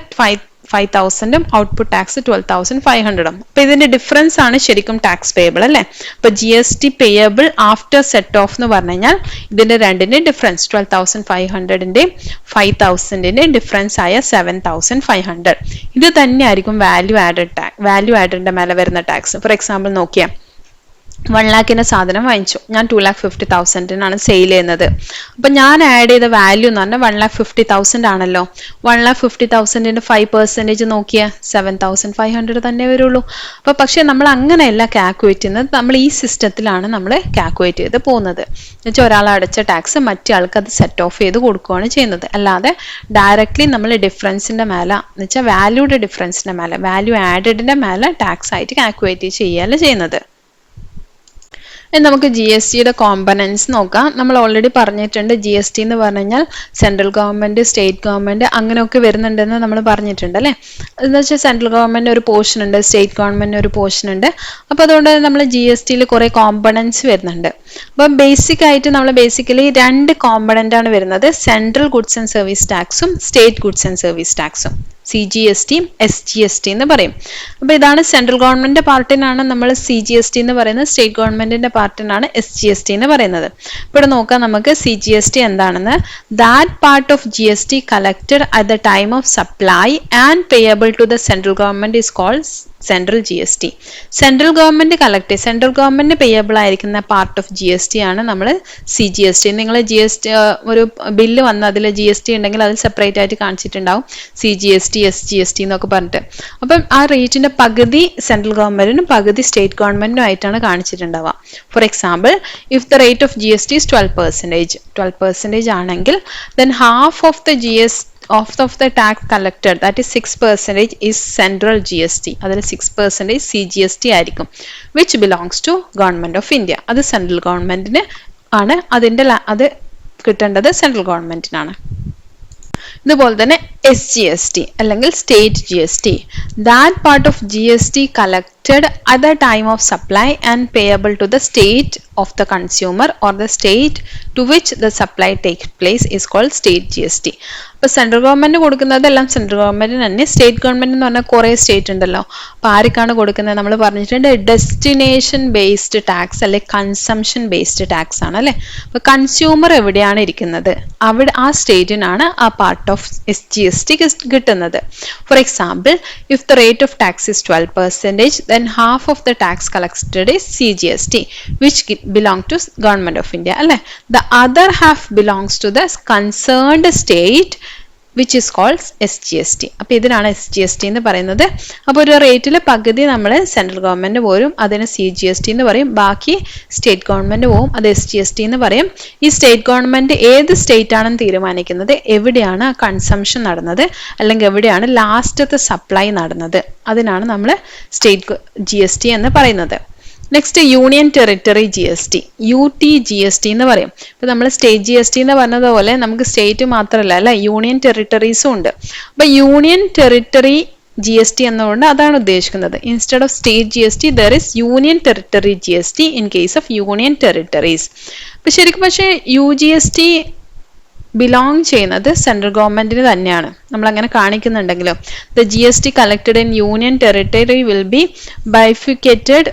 5,000ഉം ഔട്ട്പുട്ട് ടാക്സ് 12,500ഉം. അപ്പോൾ ഇതിന്റെ ഡിഫറൻസ് ആണ് ശരിക്കും ടാക്സ് പേയബിൾ അല്ലേ. അപ്പോൾ GST payable after set of എന്ന് പറഞ്ഞു കഴിഞ്ഞാൽ ഇതിന്റെ രണ്ടിന്റെ ഡിഫറൻസ് 12,500ന്റെയും 5,000ന്റെയും ഡിഫറൻസ് ആയ 7,500. ഇത് തന്നെയായിരിക്കും വാല്യൂ ആഡഡിന്റെ മേലെ വരുന്ന ടാക്സ്. ഫോർ എക്സാമ്പിൾ നോക്കിയാൽ 1 lakhന്റെ സാധനം വാങ്ങിച്ചു, ഞാൻ 2,50,000 സെയിൽ ചെയ്യുന്നത്. അപ്പം ഞാൻ ആഡ് ചെയ്ത വാല്യൂ എന്ന് പറഞ്ഞാൽ 1,50,000 ആണല്ലോ. 1,50,000ന്റെ 5% നോക്കിയാൽ 7,500 തന്നെ വരുള്ളൂ. അപ്പോൾ പക്ഷേ നമ്മൾ അങ്ങനെയല്ല കാൽക്കുലേറ്റ് ചെയ്യുന്നത്, നമ്മൾ ഈ സിസ്റ്റത്തിലാണ് നമ്മൾ കാൽക്കുലേറ്റ് ചെയ്ത് പോകുന്നത്. എന്നുവെച്ചാൽ ഒരാൾ അടച്ച ടാക്സ് മറ്റേ ആൾക്ക് അത് സെറ്റ് ഓഫ് ചെയ്ത് കൊടുക്കുകയാണ് ചെയ്യുന്നത്. അല്ലാതെ ഡയറക്റ്റ്ലി നമ്മൾ ഡിഫറൻസിന്റെ മേലെ എന്ന് വെച്ചാൽ വാല്യൂയുടെ ഡിഫറൻസിന്റെ മേലെ വാല്യൂ ആഡഡിന്റെ മേലെ ടാക്സ് ആയിട്ട് കാൽക്കുലേറ്റ് ചെയ്യുകയല്ല ചെയ്യുന്നത്. ഇനി നമുക്ക് ജി എസ് ടിയുടെ കോമ്പണൻസ് നോക്കാം. നമ്മൾ ഓൾറെഡി പറഞ്ഞിട്ടുണ്ട് ജി എസ് ടി എന്ന് പറഞ്ഞു കഴിഞ്ഞാൽ സെൻട്രൽ ഗവൺമെന്റ്, സ്റ്റേറ്റ് ഗവൺമെന്റ് അങ്ങനെയൊക്കെ വരുന്നുണ്ടെന്ന് നമ്മൾ പറഞ്ഞിട്ടുണ്ട് അല്ലേ. എന്ന് വെച്ചാൽ സെൻട്രൽ ഗവൺമെന്റ് ഒരു പോർഷൻ ഉണ്ട്, സ്റ്റേറ്റ് ഗവൺമെന്റ് ഒരു പോർഷൻ ഉണ്ട്. അപ്പോൾ അതുകൊണ്ട് നമ്മൾ ജി എസ് ടിയിൽ കുറേ കോമ്പണൻസ് വരുന്നുണ്ട്. അപ്പം ബേസിക് ആയിട്ട് നമ്മൾ ബേസിക്കലി രണ്ട് കോമ്പണന്റ് ആണ് വരുന്നത്, സെൻട്രൽ ഗുഡ്സ് ആൻഡ് സർവീസ് ടാക്സും സ്റ്റേറ്റ് ഗുഡ്സ് ആൻഡ് സർവീസ് ടാക്സും. സി ജി എസ് ടിയും എസ് ജി എസ് ടി എന്ന് പറയും. അപ്പോൾ ഇതാണ് സെൻട്രൽ ഗവൺമെന്റ് പാർട്ടിനാണ് നമ്മൾ സി ജി എസ് ടി എന്ന് പറയുന്നത്, സ്റ്റേറ്റ് ഗവൺമെന്റിന്റെ പാർട്ടിനാണ് എസ് ജി എസ് ടി എന്ന് പറയുന്നത്. ഇപ്പോൾ ഇവിടെ നോക്കാം നമുക്ക് സി ജി എസ് ടി എന്താണെന്ന്. That part of G S T collected at the time of supply and payable to the central government is called central G S T. Central government collect ചെയ്യും, central government payable ആയിരിക്കുന്ന part of G S T ആണ് നമ്മൾ C G S T. നിങ്ങൾ G S T ഒരു bill വന്ന് അതിൽ G S T ഉണ്ടെങ്കിൽ അതിൽ സെപ്പറേറ്റ് ആയിട്ട് കാണിച്ചിട്ടുണ്ടാവും C G S T, S G S T എന്നൊക്കെ പറഞ്ഞിട്ട്. അപ്പം ആ റേറ്റിന്റെ പകുതി സെൻട്രൽ ഗവൺമെന്റിനും പകുതി സ്റ്റേറ്റ് ഗവൺമെന്റിനും ആയിട്ടാണ് കാണിച്ചിട്ടുണ്ടാവുക. For example, if the rate of G S T is 12% ആണെങ്കിൽ then half of the the tax collected, that is 6%, is central GST. അതിൽ 6% CGST ആയിരിക്കും, which belongs to Government of India. അത് central ഗവൺമെന്റിന് ആണ്, അത് കിട്ടേണ്ടത് സെൻട്രൽ ഗവൺമെന്റിനാണ്. ഇതുപോലെ തന്നെ എസ് ജി എസ് ടി അല്ലെങ്കിൽ state G S T. That part of G S T collected at the time of supply and payable to the state of the consumer or the state to which the supply take place is called state G S T. അപ്പോൾ central government കൊടുക്കുന്നതെല്ലാം central ഗവൺമെന്റിന് തന്നെ. State government എന്ന് പറഞ്ഞാൽ കുറേ state ഉണ്ടല്ലോ. അപ്പോൾ ആർക്കാണ് കൊടുക്കുന്നത്? നമ്മൾ പറഞ്ഞിട്ടുണ്ട് ഡെസ്റ്റിനേഷൻ ബേസ്ഡ് ടാക്സ് അല്ലെ കൺസംഷൻ ബേസ്ഡ് ടാക്സ് ആണ് അല്ലേ. അപ്പോൾ കൺസ്യൂമർ എവിടെയാണ് ഇരിക്കുന്നത് അവിടെ ആ സ്റ്റേറ്റിനാണ് ആ part of S G S T കിട്ടുന്നത്. For example, if the rate of tax is 12%, then half of the tax collected is CGST, which belong to Government of India അല്ലേ. The other half belongs to the concerned state, which is called SGST. അപ്പോൾ ഇതിനാണ് SGST എന്ന് പറയുന്നത്. അപ്പോൾ ഒരു റേറ്റിൽ പകുതി നമ്മൾ സെൻട്രൽ ഗവൺമെന്റ് പോരും, അതിന് CGST എന്ന് പറയും. ബാക്കി സ്റ്റേറ്റ് ഗവൺമെന്റ് പോവും, അത് SGST എന്ന് പറയും. ഈ സ്റ്റേറ്റ് ഗവൺമെന്റ് ഏത് സ്റ്റേറ്റ് ആണെന്ന് തീരുമാനിക്കുന്നത് എവിടെയാണ് കൺസംഷൻ നടന്നത് അല്ലെങ്കിൽ എവിടെയാണ് ലാസ്റ്റത്തെ സപ്ലൈ നടന്നത്, അതിനാണ് നമ്മൾ സ്റ്റേറ്റ് GST എന്ന് പറയുന്നത്. Next union territory G S T, UTGST എന്ന് പറയും. ഇപ്പം നമ്മൾ സ്റ്റേറ്റ് ജി എസ് ടി എന്ന് പറഞ്ഞതുപോലെ നമുക്ക് സ്റ്റേറ്റ് മാത്രമല്ല അല്ലെ, യൂണിയൻ ടെറിട്ടറീസും ഉണ്ട്. അപ്പം union territory G S T എന്നുകൊണ്ട് അതാണ് ഉദ്ദേശിക്കുന്നത്. Instead of state G S T there is union territory G S T in case of union territories. അപ്പം ശരിക്കും പക്ഷേ UGST ബിലോങ് ചെയ്യുന്നത് സെൻട്രൽ ഗവൺമെന്റിന് തന്നെയാണ്. നമ്മൾ അങ്ങനെ കാണിക്കുന്നുണ്ടെങ്കിലും the GST collected in union territory will be bifurcated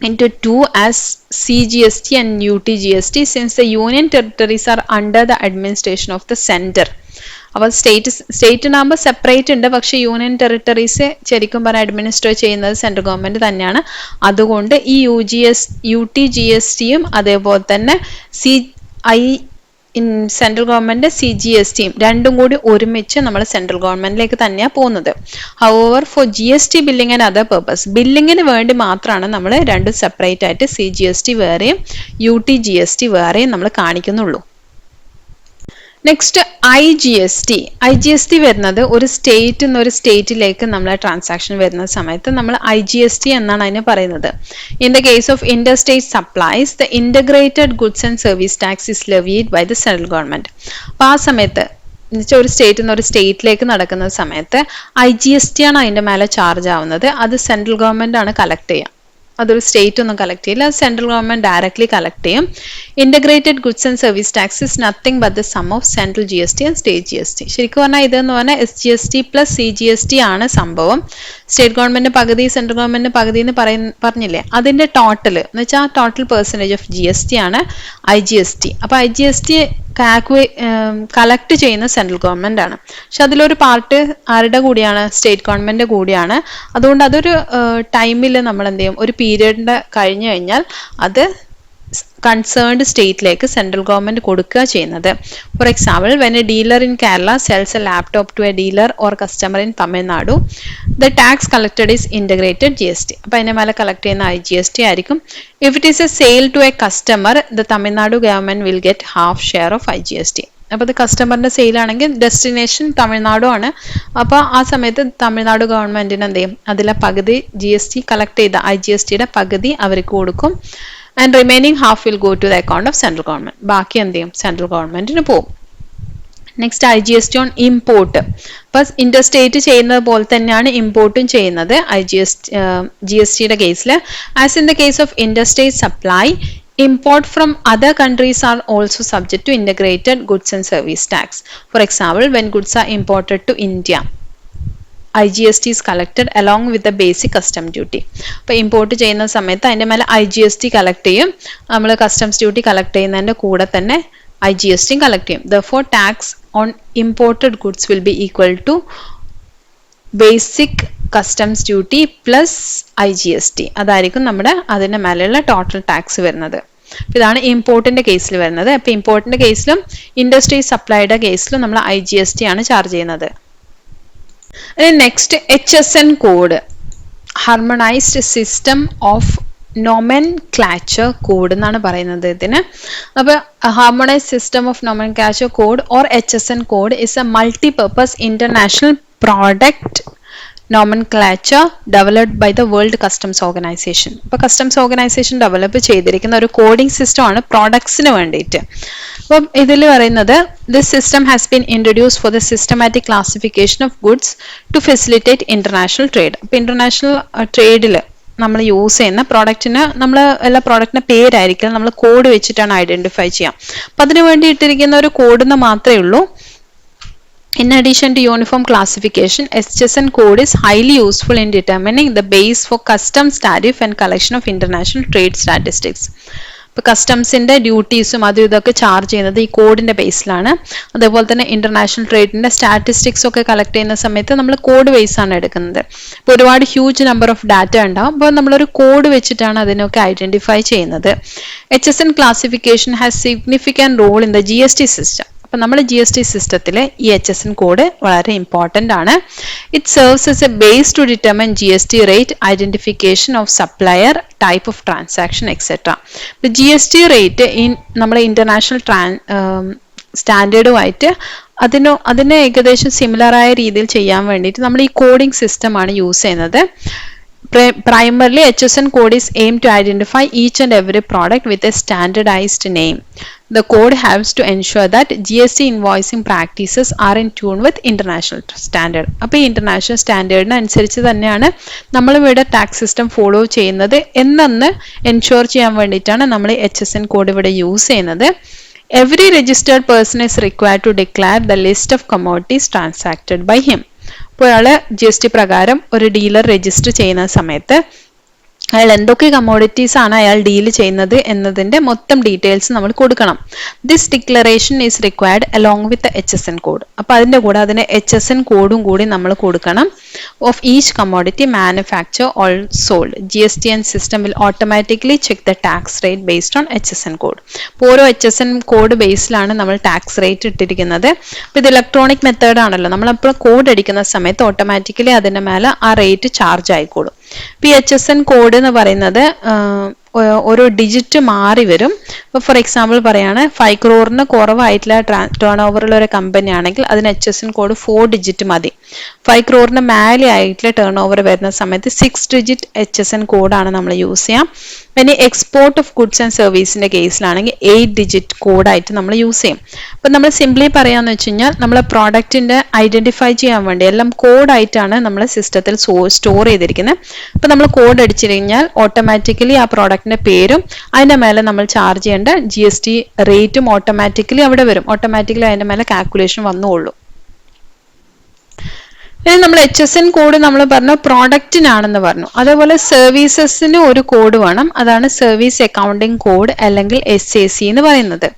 into two as CGST and UTGST, since the union territories are under the administration of the center. അപ്പോൾ സ്റ്റേറ്റിനാകുമ്പോൾ സെപ്പറേറ്റ് ഉണ്ട്, പക്ഷേ യൂണിയൻ ടെറിട്ടറീസ് ശരിക്കും പറഞ്ഞാൽ അഡ്മിനിസ്ട്രേറ്റ് ചെയ്യുന്നത് സെൻട്രൽ ഗവൺമെന്റ് തന്നെയാണ്. അതുകൊണ്ട് ഈ UTGSTയും അതേപോലെ തന്നെ സെൻട്രൽ ഗവൺമെന്റ് CGSTയും രണ്ടും കൂടി ഒരുമിച്ച് നമ്മൾ സെൻട്രൽ ഗവൺമെന്റിലേക്ക് തന്നെയാണ് പോകുന്നത്. However for GST billing and other purpose, ബില്ലിങ്ങിന് വേണ്ടി മാത്രമാണ് നമ്മൾ രണ്ടും സെപ്പറേറ്റ് ആയിട്ട് CGST വേറെയും UTGST വേറെയും നമ്മൾ കാണിക്കുന്നുള്ളൂ. നെക്സ്റ്റ് IGST വരുന്നത് ഒരു സ്റ്റേറ്റിൽ നിന്ന് ഒരു സ്റ്റേറ്റിലേക്ക് നമ്മളെ ട്രാൻസാക്ഷൻ വരുന്ന സമയത്ത് നമ്മൾ IGST എന്നാണ് അതിന് പറയുന്നത്. In the case of inter state supplies the integrated goods and service tax is levied by the central government. അപ്പോൾ ആ സമയത്ത് എന്നുവെച്ചാൽ ഒരു സ്റ്റേറ്റിൽ നിന്ന് ഒരു സ്റ്റേറ്റിലേക്ക് നടക്കുന്ന സമയത്ത് IGST ആണ് അതിൻ്റെ മേലെ ചാർജ് ആവുന്നത്. അത് സെൻട്രൽ ഗവൺമെന്റ് ആണ് കളക്ട് ചെയ്യുക. അതൊരു സ്റ്റേറ്റ് ഒന്നും കളക്ട് ചെയ്യില്ല, സെൻട്രൽ ഗവൺമെന്റ് ഡയറക്ട്ലി കളക്ട് ചെയ്യും. Integrated goods and service tax is nothing but the sum of central GST and state GST. ശരിക്കും പറഞ്ഞാൽ ഇതെന്ന് പറഞ്ഞാൽ SGST പ്ലസ് CGST ആണ് സംഭവം. സ്റ്റേറ്റ് ഗവൺമെന്റ് പകുതി സെൻട്രൽ ഗവൺമെന്റ് പകുതി എന്ന് പറഞ്ഞില്ലേ, അതിന്റെ ടോട്ടൽ എന്ന് വെച്ചാൽ ടോട്ടൽ പെർസെൻറ്റേജ് ഓഫ് GST ആണ് IGST. അപ്പോൾ IGST കളക്ട് ചെയ്യുന്ന സെൻട്രൽ ഗവൺമെന്റ് ആണ്. പക്ഷെ അതിലൊരു പാർട്ട് ആരുടെ കൂടിയാണ്? സ്റ്റേറ്റ് ഗവൺമെന്റ് കൂടിയാണ്. അതുകൊണ്ട് അതൊരു ടൈമിൽ നമ്മൾ എന്ത് ചെയ്യും, ഒരു പീരീഡിന്റെ കഴിഞ്ഞു കഴിഞ്ഞാൽ അത് കൺസേൺഡ് സ്റ്റേറ്റിലേക്ക് സെൻട്രൽ ഗവൺമെന്റ് കൊടുക്കുക ചെയ്യുന്നത്. For example, when a dealer in Kerala sells a laptop to a dealer or customer in Tamil Nadu, the tax collected is integrated GST. അപ്പോൾ അതിന്റെ മേലെ കളക്ട് ചെയ്യുന്ന IGST ആയിരിക്കും. If it is a sale to a customer, the Tamil Nadu government will get half share of IGST. അപ്പോൾ ഇത് കസ്റ്റമറിന്റെ സെയിലാണെങ്കിൽ destination Tamil Nadu ആണ്. അപ്പോൾ ആ സമയത്ത് തമിഴ്നാട് ഗവൺമെന്റിന് എന്ത് ചെയ്യും, അതിലെ പകുതി GST കളക്ട് ചെയ്ത IGSTയുടെ പകുതി അവർക്ക് കൊടുക്കും. And remaining half will go to the account of central government. ബാക്കി എന്ത് ചെയ്യും? സെൻട്രൽ ഗവൺമെന്റിന് പോകും. Next IGST on import. അപ്പൊ ഇന്റർസ്റ്റേറ്റ് ചെയ്യുന്നത് പോലെ തന്നെയാണ് ഇമ്പോർട്ടും ചെയ്യുന്നത് GST കേസിൽ. As in the case of interstate supply, import from other countries are also subject to integrated goods and service tax. For example, when goods are imported to India, IGST is collected along with the basic custom duty. അപ്പോൾ import ചെയ്യുന്ന സമയത്ത് അതിൻ്റെ മേലെ IGST collect ചെയ്യും. നമ്മൾ customs duty collect ചെയ്യുന്നതിൻ്റെ കൂടെ തന്നെ IGST കളക്ട് ചെയ്യും. Therefore, tax on imported goods will be equal to basic customs duty plus IGST. അതായിരിക്കും നമ്മുടെ അതിൻ്റെ മേലെയുള്ള ടോട്ടൽ ടാക്സ് വരുന്നത്. ഇതാണ് ഇമ്പോർട്ടിന്റെ കേസിൽ വരുന്നത്. അപ്പോൾ ഇമ്പോർട്ടിന്റെ കേസിലും ഇൻഡസ്ട്രി സപ്ലൈയുടെ കേസിലും നമ്മൾ IGST ആണ് ചാർജ് ചെയ്യുന്നത്. Next HSN code, harmonized system of nomenclature code എന്നാണ് പറയുന്നത് ഇതിന്. അപ്പോൾ harmonized system of nomenclature code or HSN code is a multipurpose international product nomenclature developed by the World Customs Organization. അപ്പോൾ customs organization develop ചെയ്തിരിക്കുന്ന ഒരു coding system ആണ് പ്രോഡക്ട്സിന് വേണ്ടിയിട്ട്. അപ്പം ഇതിൽ പറയുന്നത് this system has been introduced for the systematic classification of goods to facilitate international trade. അപ്പോൾ international ട്രേഡിൽ നമ്മൾ യൂസ് ചെയ്യുന്ന പ്രോഡക്റ്റിന് നമ്മൾ എല്ലാ പ്രോഡക്റ്റിന്റെ പേരായിരിക്കും നമ്മൾ കോഡ് വെച്ചിട്ടാണ് ഐഡന്റിഫൈ ചെയ്യാം. അപ്പം അതിനു വേണ്ടി ഇട്ടിരിക്കുന്ന ഒരു കോഡ് എന്ന് മാത്രമേ ഉള്ളൂ. In addition to uniform classification, HSN code is highly useful in determining the base for customs tariff and collection of international trade statistics. ഇപ്പോൾ കസ്റ്റംസിന്റെ ഡ്യൂട്ടീസും അതും ഇതൊക്കെ ചാർജ് ചെയ്യുന്നത് ഈ കോഡിന്റെ ബേസിലാണ്. അതേപോലെ തന്നെ ഇന്റർനാഷണൽ ട്രേഡിന്റെ സ്റ്റാറ്റിസ്റ്റിക്സ് ഒക്കെ കളക്ട് ചെയ്യുന്ന സമയത്ത് നമ്മൾ കോഡ് ബേസ് ആണ് എടുക്കുന്നത്. ഇപ്പോൾ ഒരുപാട് ഹ്യൂജ് നമ്പർ ഓഫ് ഡാറ്റ ഉണ്ടാവും. അപ്പോൾ നമ്മളൊരു കോഡ് വെച്ചിട്ടാണ് അതിനൊക്കെ ഐഡന്റിഫൈ ചെയ്യുന്നത്. HSN classification has significant role in the GST system. അപ്പം നമ്മൾ GST സിസ്റ്റത്തിൽ ഈ HSN കോഡ് വളരെ ഇമ്പോർട്ടൻ്റ് ആണ്. It serves as a base to determine GST rate, identification of supplier, type of transaction etcetera. ഇപ്പം GST റേറ്റ് നമ്മൾ international സ്റ്റാൻഡേർഡുമായിട്ട് അതിന് ഏകദേശം സിമിലറായ രീതിയിൽ ചെയ്യാൻ വേണ്ടിയിട്ട് നമ്മൾ ഈ കോഡിംഗ് സിസ്റ്റമാണ് യൂസ് ചെയ്യുന്നത്. Primarily, HSN code is aimed to identify each and every product with a standardized name. The code helps to ensure that GST invoicing practices are in tune with international standard. അപ്പോൾ ഈ international സ്റ്റാൻഡേർഡിന് അനുസരിച്ച് തന്നെയാണ് നമ്മളിവിടെ tax system follow ചെയ്യുന്നത് എന്നൊന്ന് ensure ചെയ്യാൻ വേണ്ടിയിട്ടാണ് നമ്മൾ HSN കോഡ് ഇവിടെ യൂസ് ചെയ്യുന്നത്. Every registered person is required to declare the list of commodities transacted by him. ഇപ്പോൾ അയാൾ GST പ്രകാരം ഒരു ഡീലർ രജിസ്റ്റർ ചെയ്യുന്ന സമയത്ത് അയാൾ എന്തൊക്കെ കമ്മോഡിറ്റീസ് ആണ് അയാൾ ഡീൽ ചെയ്യുന്നത് എന്നതിന്റെ മൊത്തം ഡീറ്റെയിൽസ് നമ്മൾ കൊടുക്കണം. This declaration is required along with HSN code. അപ്പോൾ അതിന്റെ കൂടെ അതിന് HSN കോഡും കൂടി നമ്മൾ കൊടുക്കണം. Of each commodity manufacture all sold, GSTN system will automatically check the tax rate based on HSN code. അപ്പോൾ ഓരോ HSN കോഡ് ബേസിലാണ് നമ്മൾ ടാക്സ് റേറ്റ് ഇട്ടിരിക്കുന്നത്. അപ്പോൾ ഇത് ഇലക്ട്രോണിക് മെത്തേഡ് ആണല്ലോ, നമ്മളപ്പോൾ കോഡ് അടിക്കുന്ന സമയത്ത് ഓട്ടോമാറ്റിക്കലി അതിന്റെ മേലെ ആ റേറ്റ് ചാർജ് ആയിക്കോളും. ഇപ്പോൾ ഈ HSN കോഡ് എന്ന് പറയുന്നത് ഓരോ ഡിജിറ്റ് മാറി വരും. ഇപ്പോൾ ഫോർ എക്സാമ്പിൾ പറയാണ് 5 crore കുറവായിട്ടുള്ള ടേൺ ഓവറുള്ള ഒരു കമ്പനി ആണെങ്കിൽ അതിന് HSN കോഡ് 4 ഡിജിറ്റ് മതി. 5 crore മേലെ ആയിട്ടുള്ള ടേൺ ഓവർ വരുന്ന സമയത്ത് 6 ഡിജിറ്റ് HSN കോഡാണ് നമ്മൾ യൂസ് ചെയ്യാം. പിന്നെ എക്സ്പോർട്ട് ഓഫ് ഗുഡ്സ് ആൻഡ് സർവീസിന്റെ കേസിലാണെങ്കിൽ 8 ഡിജിറ്റ് കോഡായിട്ട് നമ്മൾ യൂസ് ചെയ്യും. അപ്പം നമ്മൾ സിംപ്ലി പറയാന്ന് വെച്ച് കഴിഞ്ഞാൽ നമ്മളെ പ്രോഡക്റ്റിന്റെ ഐഡന്റിഫൈ ചെയ്യാൻ വേണ്ടി എല്ലാം കോഡായിട്ടാണ് നമ്മൾ സിസ്റ്റത്തിൽ സ്റ്റോർ ചെയ്തിരിക്കുന്നത്. അപ്പം നമ്മൾ കോഡ് അടിച്ചു കഴിഞ്ഞാൽ ഓട്ടോമാറ്റിക്കലി ആ പ്രോഡക്റ്റിന്റെ പേരും അതിന്റെ മേലെ നമ്മൾ ചാർജ് ചെയ്യേണ്ട GST റേറ്റും ഓട്ടോമാറ്റിക്കലി അവിടെ വരും. ഓട്ടോമാറ്റിക്കലി അതിന്റെ മേലെ കാൽക്കുലേഷൻ വന്നുള്ളൂ. ഇനി നമ്മൾ HSN കോഡ് നമ്മൾ പറഞ്ഞു പ്രോഡക്റ്റിനാണെന്ന് പറഞ്ഞു. അതേപോലെ സർവീസസിന് ഒരു കോഡ് വേണം. അതാണ് സർവീസ് അക്കൗണ്ടിംഗ് കോഡ് അല്ലെങ്കിൽ SAC എന്ന് പറയുന്നത്.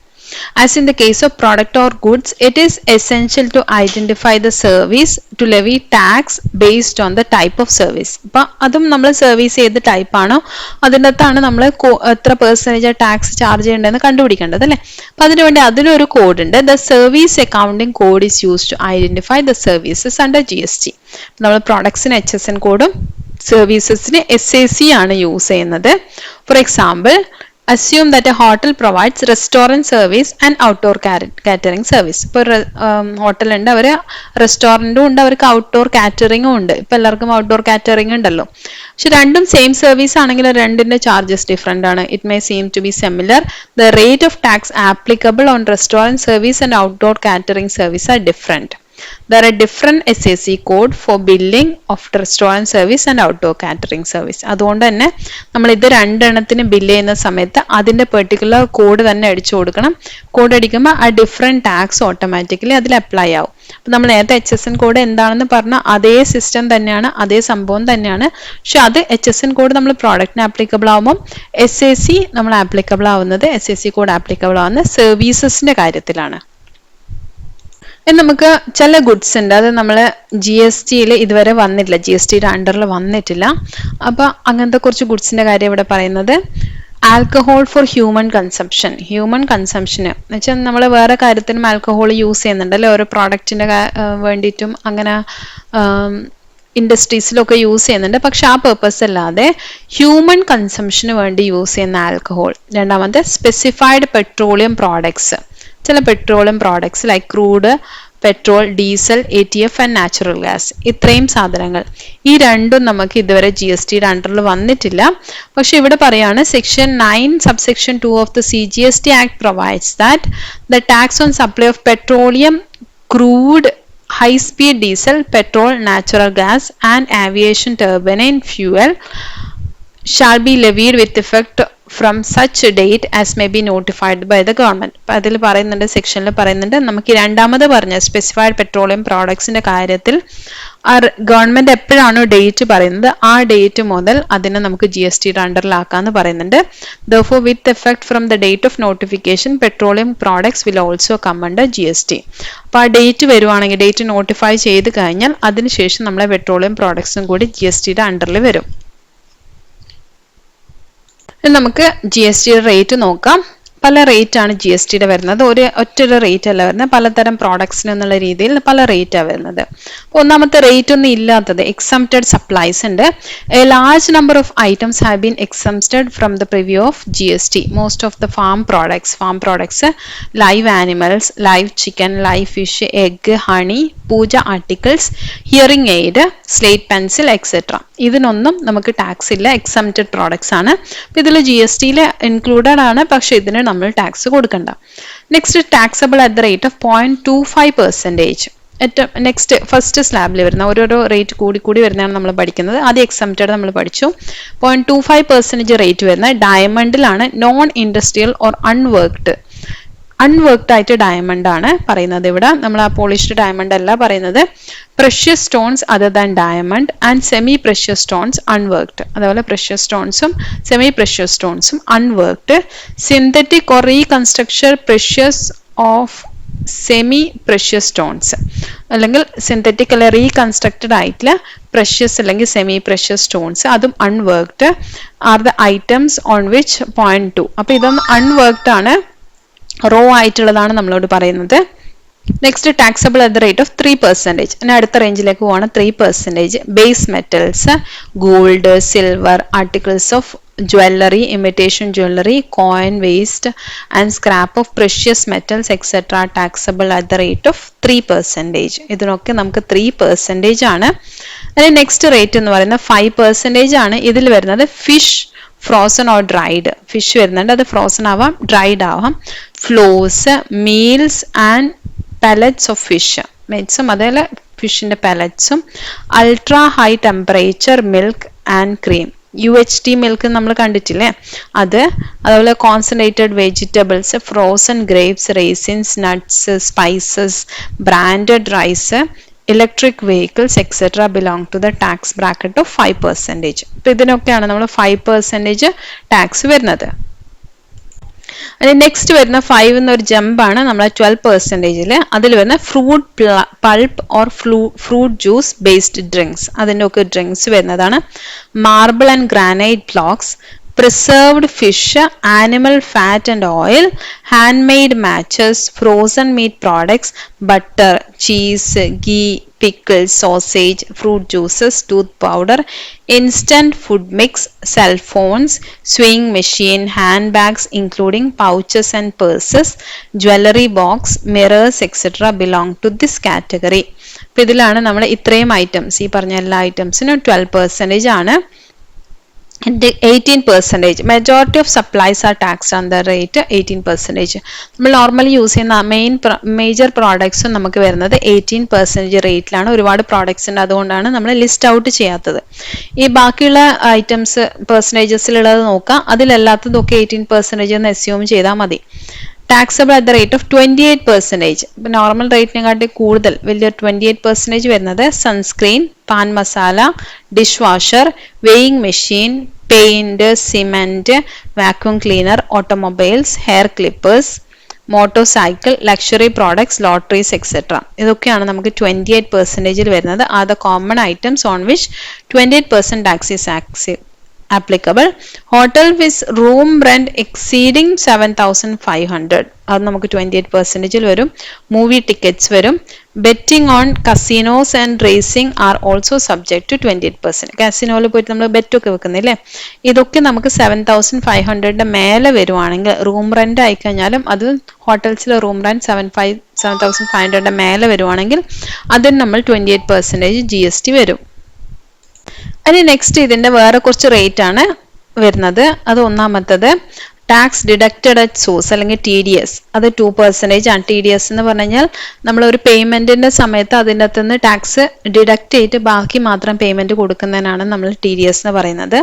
As in the case of product or goods, it is essential to identify the service to levy tax based on the type of service. അപ്പം അതും നമ്മൾ സർവീസ് ചെയ്ത ടൈപ്പ് ആണോ അതിനകത്താണ് നമ്മൾ എത്ര പെർസെൻറ്റേജ് ടാക്സ് ചാർജ് ചെയ്യേണ്ടതെന്ന് കണ്ടുപിടിക്കേണ്ടത് അല്ലേ. അപ്പം അതിനുവേണ്ടി അതിനൊരു കോഡ് ഉണ്ട്. The service accounting code is use to identify the services under GST. നമ്മൾ പ്രോഡക്ട്സിന് HSN കോഡും സർവീസസിന് SAC ആണ് യൂസ് ചെയ്യുന്നത്. For example assume that a hotel provides restaurant service and outdoor catering service. ഇപ്പോൾ ഹോട്ടൽ ഉണ്ട്, അവർ റെസ്റ്റോറൻറ്റും ഉണ്ട്, അവർക്ക് ഔട്ട്ഡോർ കാറ്ററിങ്ങും ഉണ്ട്. ഇപ്പം എല്ലാവർക്കും ഔട്ട്ഡോർ കാറ്ററിംഗ് ഉണ്ടല്ലോ. പക്ഷെ രണ്ടും സെയിം സർവീസ് ആണെങ്കിൽ രണ്ടിന്റെ ചാർജസ് ഡിഫറെൻ്റ് ആണ്. It may seem to be similar. The rate of tax applicable on restaurant service and outdoor catering service are different. There are different SAC code for billing of restaurant service and outdoor catering service. അതുകൊണ്ട് തന്നെ നമ്മൾ ഇത് രണ്ടെണ്ണത്തിന് bill ചെയ്യുന്ന സമയത്ത് അതിൻ്റെ particular code തന്നെ അടിച്ചു കൊടുക്കണം. കോഡ് അടിക്കുമ്പോൾ ആ ഡിഫറെൻറ്റ് ടാക്സ് ഓട്ടോമാറ്റിക്കലി അതിൽ അപ്ലൈ ആവും. അപ്പം നമ്മൾ നേരത്തെ HSN കോഡ് എന്താണെന്ന് പറഞ്ഞാൽ അതേ സിസ്റ്റം തന്നെയാണ്, അതേ സംഭവം തന്നെയാണ്. പക്ഷെ അത് HSN കോഡ് നമ്മൾ പ്രോഡക്റ്റിന് ആപ്ലിക്കബിൾ ആവുമ്പം SAC നമ്മൾ ആപ്ലിക്കബിൾ ആവുന്നത്, SAC കോഡ് ആപ്ലിക്കബിൾ ആവുന്നത് സർവീസസിൻ്റെ കാര്യത്തിലാണ്. നമുക്ക് ചില ഗുഡ്സ് ഉണ്ട്, അത് നമ്മൾ GSTയിൽ ഇതുവരെ വന്നിട്ടില്ല, GSTയുടെ അണ്ടറിൽ വന്നിട്ടില്ല. അപ്പോൾ അങ്ങനത്തെ കുറച്ച് ഗുഡ്സിൻ്റെ കാര്യം ഇവിടെ പറയുന്നത്. Alcohol for human consumption. Human കൺസംഷന് എന്ന് വെച്ചാൽ നമ്മൾ വേറെ കാര്യത്തിനും ആൽക്കഹോൾ യൂസ് ചെയ്യുന്നുണ്ട് അല്ലേ, ഓരോ പ്രോഡക്റ്റിൻ്റെ വേണ്ടിയിട്ടും അങ്ങനെ ഇൻഡസ്ട്രീസിലൊക്കെ യൂസ് ചെയ്യുന്നുണ്ട്. പക്ഷെ ആ പേർപ്പസ് അല്ലാതെ ഹ്യൂമൻ കൺസംഷന് വേണ്ടി യൂസ് ചെയ്യുന്ന ആൽക്കഹോൾ. രണ്ടാമത്തെ സ്പെസിഫൈഡ് പെട്രോളിയം പ്രോഡക്ട്സ്. ചില petroleum products like crude, petrol, diesel, ATF and natural gas, ഇത്രയും സാധനങ്ങൾ. ഈ രണ്ടും നമുക്ക് ഇതുവരെ GSTയുടെ അണ്ടറിൽ വന്നിട്ടില്ല. പക്ഷെ ഇവിടെ പറയാണ് section 9 subsection 2 of the CGST act provides that the tax on supply of petroleum, crude, high speed diesel, petrol, natural gas and aviation turbine fuel shall be levied with effect from such date as may be notified by the government. അപ്പം അതിൽ പറയുന്നുണ്ട്, സെക്ഷനിൽ പറയുന്നുണ്ട്, നമുക്ക് രണ്ടാമത് പറഞ്ഞ specified petroleum പ്രോഡക്ട്സിൻ്റെ കാര്യത്തിൽ government എപ്പോഴാണോ ഡേറ്റ് പറയുന്നത് ആ ഡേറ്റ് മുതൽ അതിനെ നമുക്ക് GSTയുടെ അണ്ടറിലാക്കാമെന്ന് പറയുന്നുണ്ട്. Therefore, with effect from the date of notification, petroleum products will also come under GST. അപ്പോൾ ആ ഡേറ്റ് വരുവാണെങ്കിൽ, ഡേറ്റ് നോട്ടിഫൈ ചെയ്ത് കഴിഞ്ഞാൽ അതിനുശേഷം നമ്മളെ പെട്രോളിയം പ്രോഡക്ട്സും കൂടി GSTയുടെ അണ്ടറിൽ വരും. നമുക്ക് GSTയുടെ റേറ്റ് നോക്കാം. പല റേറ്റ് ആണ് GSTയുടെ വരുന്നത്, ഒറ്റൊരു റേറ്റ് അല്ല വരുന്നത്, പലതരം പ്രോഡക്ട്സിന് എന്നുള്ള രീതിയിൽ പല റേറ്റാണ് വരുന്നത്. ഒന്നാമത്തെ റേറ്റ് ഒന്നും ഇല്ലാത്തത് എക്സംപ്റ്റഡ് സപ്ലൈസ് ഉണ്ട്. A large number of items have been exempted from the preview of GST. Most of the farm products, live animals, live chicken, live fish, egg, honey, puja articles, hearing aid, slate pencil etcetera. ഇതിനൊന്നും നമുക്ക് tax ഇല്ല, exempted products ആണ്. അപ്പം ഇതിൽ GSTയിൽ included ആണ്, പക്ഷെ ഇതിന് നമ്മൾ ടാക്സ് കൊടുക്കണ്ട. Next taxable at the rate of 0.25%. Next first സ്ലാബിൽ വരുന്ന ഓരോരോ റേറ്റ് കൂടി വരുന്നതാണ് നമ്മൾ പഠിക്കുന്നത്. ആദ്യം എക്സംപ്റ്റഡ് നമ്മൾ പഠിച്ചു. 0.25% റേറ്റ് വരുന്ന ഡയമണ്ടിലാണ്. നോൺ ഇൻഡസ്ട്രിയൽ ഓർ അൺവർക്ക്ഡ് ആയിട്ട് ഡയമണ്ട് ആണ് പറയുന്നത്. ഇവിടെ നമ്മൾ ആ പോളിഷ്ഡ് ഡയമണ്ട് അല്ല പറയുന്നത്. Precious stones other than diamond and semi precious stones unworked. അതുപോലെ പ്രഷ്യസ് സ്റ്റോൺസും സെമി പ്രഷ്യസ് സ്റ്റോൺസും unworked. Synthetic or reconstruction precious of semi precious stones, അല്ലെങ്കിൽ സിന്തറ്റിക് അല്ലെ റീകൺസ്ട്രക്റ്റഡ് ആയിട്ടുള്ള പ്രഷ്യസ് അല്ലെങ്കിൽ സെമി പ്രഷ്യസ് സ്റ്റോൺസ്, അതും unworked are the items on which 0.2. അപ്പൊ ഇതൊന്നും അൺവർക്ക്ഡ് ആണ്, റോ ആയിട്ടുള്ളതാണ് നമ്മളോട് പറയുന്നത്. Next taxable at the rate of 3%. ഇനി അടുത്ത റേഞ്ചിലേക്ക് പോവാണ് 3%. Base metals, gold, silver, articles of jewellery, imitation jewellery, coin waste and scrap of precious metals etcetera taxable at the rate of 3%. ഇതിനൊക്കെ നമുക്ക് 3% ആണ്. അതിന് നെക്സ്റ്റ് റേറ്റ് എന്ന് പറയുന്നത് 5% ആണ്. ഇതിൽ വരുന്നത് fish, frozen or dried. Fish വരുന്നുണ്ട്, അത് ഫ്രോസൺ ആവാം, ഡ്രൈഡ് ആവാം. Flours, meals and pellets of fish, മെറ്റ്സും അതേപോലെ ഫിഷിന്റെ പെലറ്റ്സും. Ultra high temperature milk and cream, UHT milk നമ്മൾ കണ്ടിട്ടില്ലേ അത്. അതുപോലെ concentrated vegetables, frozen grapes, raisins, nuts, spices, branded rice, electric vehicles etcetera belong to the tax bracket of 5%. അപ്പൊ ഇതിനൊക്കെയാണ് നമ്മൾ 5% ടാക്സ് വരുന്നത്. നെക്സ്റ്റ് വരുന്ന 5 എന്നൊരു ജമ്പാണ് നമ്മളെ 12%. അതിൽ വരുന്ന fruit pulp or fruit juice based drinks, അതിൻ്റെ ഒക്കെ ഡ്രിങ്ക്സ് വരുന്നതാണ്. Marble and granite blocks, preserved fish, animal fat and oil, handmade matches, frozen meat products, butter, cheese, ghee, pickles, sausage, fruit juices, tooth powder, instant food mix, cell phones, sewing machine, handbags including pouches and purses, jewelry box, mirrors, etc. belong to this category. അപ്പോൾ ഇതിലാണ് നമ്മൾ ഇത്രയും items, ഈ പറഞ്ഞ എല്ലാ ഐറ്റംസിനും 12% ആണ്. 18%. Majority of supplies are taxed on the rate 18%. നമ്മൾ normally use ചെയ്യുന്ന മേജർ പ്രോഡക്ട്സും നമുക്ക് വരുന്നത് 18% റേറ്റിലാണ്. ഒരുപാട് പ്രോഡക്ട്സ് ഉണ്ട്, അതുകൊണ്ടാണ് നമ്മൾ ലിസ്റ്റ് ഔട്ട് ചെയ്യാത്തത്. ഈ ബാക്കിയുള്ള ഐറ്റംസ് പെർസെൻറ്റേജസിലുള്ളത് നോക്കാം, അതിലെല്ലാത്തതൊക്കെ 18% എന്ന് അസ്യൂം ചെയ്താൽ മതി. Taxable at the rate of 28%. ഇപ്പം നോർമൽ റേറ്റിനെക്കാട്ടി കൂടുതൽ വലിയ 28% വരുന്നത് sunscreen, pan masala, dish washer, weighing machine, paint, cement, vacuum cleaner, automobiles, hair clippers, motor cycle, luxury products, lotteries etcetera. ഇതൊക്കെയാണ് നമുക്ക് 28% വരുന്നത്. Are the common items on which 28% tax is applicable. Hotel with room rent exceeding 7,500, അത് നമുക്ക് 28% വരും. Movie tickets വരും. Betting on casinos and racing are also subject to 28%. കസിനോയിൽ പോയിട്ട് നമ്മൾ ബെറ്റൊക്കെ വെക്കുന്നില്ലേ, ഇതൊക്കെ നമുക്ക് 7,500 മേലെ വരുവാണെങ്കിൽ, റൂം റെന്റ് ആയിക്കഴിഞ്ഞാലും അത് ഹോട്ടൽസിലെ റൂം റെന്റ് 7,500 മേലെ വരുവാണെങ്കിൽ അതിന് നമ്മൾ 28% GST വരും. ഇനി നെക്സ്റ്റ് ഇതിന്റെ വേറെ കുറച്ച് റേറ്റ് ആണ് വരുന്നത്. അത് ഒന്നാമത്തത് ടാക്സ് ഡിഡക്റ്റഡ് അറ്റ് സോഴ്സ് അല്ലെങ്കിൽ TDS. അത് 2% ആണ്. TDS എന്ന് പറഞ്ഞു കഴിഞ്ഞാൽ നമ്മൾ ഒരു പേയ്മെന്റിന്റെ സമയത്ത് അതിൻ്റെ അകത്ത് നിന്ന് ടാക്സ് ഡിഡക്റ്റ് ചെയ്തിട്ട് ബാക്കി മാത്രം പേയ്മെന്റ് കൊടുക്കുന്നതിനാണ് നമ്മൾ TDS എന്ന് പറയുന്നത്.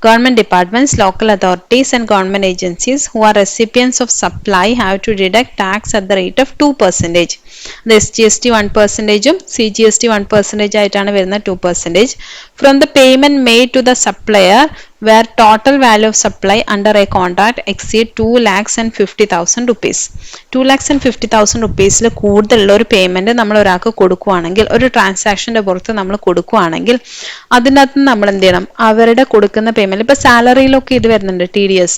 Government departments, local authorities and government agencies who are recipients of supply have to deduct tax at the rate of 2%. അത് SGST 1%ഉം CGST 1% ആയിട്ടാണ് വരുന്നത്. 2% from the payment made to the supplier where total value of supply under a contract exceed 2,50,000 rupees. 2,50,000 rupeesൽ കൂടുതലുള്ള ഒരു payment നമ്മൾ ഒരാൾക്ക് കൊടുക്കുകയാണെങ്കിൽ, ഒരു ട്രാൻസാക്ഷന്റെ പുറത്ത് നമ്മൾ കൊടുക്കുകയാണെങ്കിൽ, അതിനകത്ത് നമ്മൾ എന്ത് ചെയ്യണം, അവരുടെ കൊടുക്കുന്ന പേയ്മെന്റ്, ഇപ്പൊ സാലറിയിലൊക്കെ ഇത് വരുന്നുണ്ട് TDS.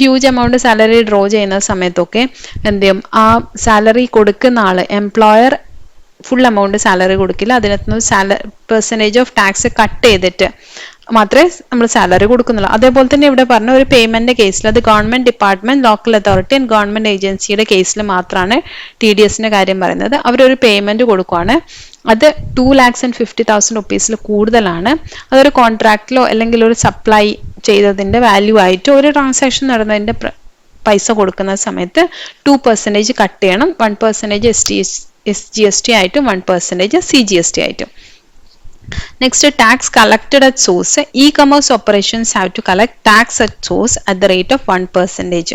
Huge amount salary draw ചെയ്യുന്ന സമയത്തൊക്കെ എന്ത് ചെയ്യും, ആ സാലറി കൊടുക്കുന്ന ആള് എംപ്ലോയർ ഫുൾ എമൗണ്ട് സാലറി കൊടുക്കില്ല, അതിനകത്ത് പെർസെൻറ്റേജ് ഓഫ് ടാക്സ് കട്ട് ചെയ്തിട്ട് മാത്രമേ നമ്മൾ സാലറി കൊടുക്കുന്നുള്ളൂ. അതേപോലെ തന്നെ ഇവിടെ പറഞ്ഞ ഒരു പേയ്മെന്റ് കേസിൽ അത് government department, local authority and government ഏജൻസിയുടെ കേസിൽ മാത്രമാണ് TDSന്റെ കാര്യം പറയുന്നത്. അവരൊരു പേയ്മെന്റ് കൊടുക്കുവാണ്, അത് 2,50,000 rupeesൽ കൂടുതലാണ്, അതൊരു കോൺട്രാക്റ്റിലോ അല്ലെങ്കിൽ ഒരു സപ്ലൈ ചെയ്തതിന്റെ വാല്യൂ ആയിട്ട് ഒരു ട്രാൻസാക്ഷൻ നടന്നതിന്റെ പൈസ കൊടുക്കുന്ന സമയത്ത് 2% കട്ട് ചെയ്യണം. 1% SGST ആയിട്ടും 1% CGST ആയിട്ടും. Next, tax collected at source. E-commerce operations have to collect tax at source at the rate of 1%.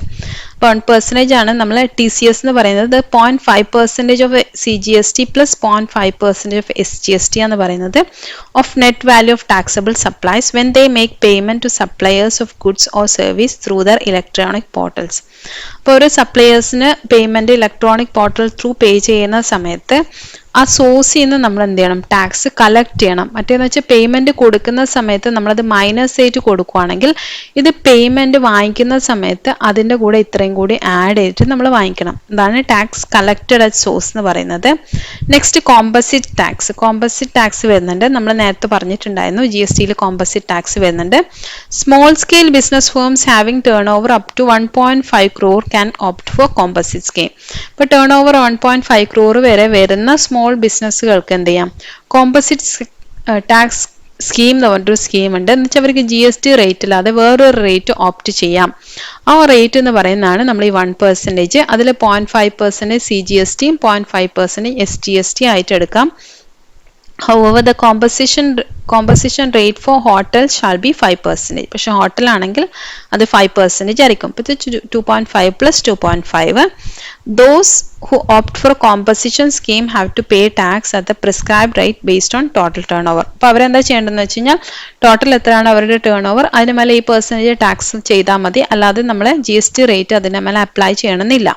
1% ആണ് നമ്മൾ TCS എന്ന് പറയുന്നത്. 0.5% of CGST plus 0.5% of SGST എന്ന് പറയുന്നത് of net value of taxable supplies when they make payment to suppliers of goods or service through their electronic portals. അപ്പോൾ ഒരു സപ്ലയേഴ്സിന് payment electronic portal through പേ ചെയ്യുന്ന സമയത്ത് ആ സോഴ്സിൽ നിന്ന് നമ്മൾ എന്ത് ചെയ്യണം, ടാക്സ് കളക്ട് ചെയ്യണം. മറ്റേന്ന് വെച്ചാൽ പേയ്മെന്റ് കൊടുക്കുന്ന സമയത്ത് നമ്മളത് മൈനസ് ആയിട്ട് കൊടുക്കുകയാണെങ്കിൽ, ഇത് പേയ്മെന്റ് വാങ്ങിക്കുന്ന സമയത്ത് അതിൻ്റെ കൂടെ ഇത്രയും കൂടി ആഡ് ചെയ്തിട്ട് നമ്മൾ വാങ്ങിക്കണം. അതാണ് ടാക്സ് കളക്റ്റഡ് അറ്റ് സോഴ്സ് എന്ന് പറയുന്നത്. Next composite tax. Composite tax വരുന്നുണ്ട്, നമ്മൾ നേരത്തെ പറഞ്ഞിട്ടുണ്ടായിരുന്നു GSTയിൽ കോമ്പസിറ്റ് ടാക്സ് വരുന്നുണ്ട്. Small scale business firms having turnover up to 1.5 crore can opt for composite scheme. ഇപ്പോൾ ടേൺ ഓവർ 1.5 crore വരെ വരുന്ന സ്മോൾ ബിസിനസ്സുകൾക്ക് എന്ത് ചെയ്യാം, കോമ്പസിറ്റ് ടാക്സ് സ്കീം എന്ന് പറഞ്ഞൊരു സ്കീം ഉണ്ട്. എന്ന് വെച്ചാൽ അവർക്ക് GST റേറ്റ് ഇല്ലാതെ വേറൊരു റേറ്റ് ഓപ്റ്റ് ചെയ്യാം. ആ റേറ്റ് എന്ന് പറയുന്നതാണ് നമ്മൾ ഈ 1%. അതിൽ 0.5% CGSTയും 0.5% SGST ആയിട്ട് എടുക്കാം. However, the composition rate for hotels shall be 5%. പക്ഷെ ഹോട്ടൽ ആണെങ്കിൽ അത് 5% ആയിരിക്കും. ഇപ്പോൾ 2.5 plus 2.5. Those who opt for composition scheme have to pay tax at the prescribed rate based on total turnover. അപ്പോൾ അവരെന്താ ചെയ്യേണ്ടതെന്ന് വെച്ച് കഴിഞ്ഞാൽ, ടോട്ടൽ എത്രയാണ് അവരുടെ ടേൺ ഓവർ, അതിന് മേലെ ഈ പെർസെൻറ്റേജ് ടാക്സ് ചെയ്താൽ മതി. അല്ലാതെ നമ്മൾ GST റേറ്റ് അതിന് മേലെ അപ്ലൈ ചെയ്യണമെന്നില്ല.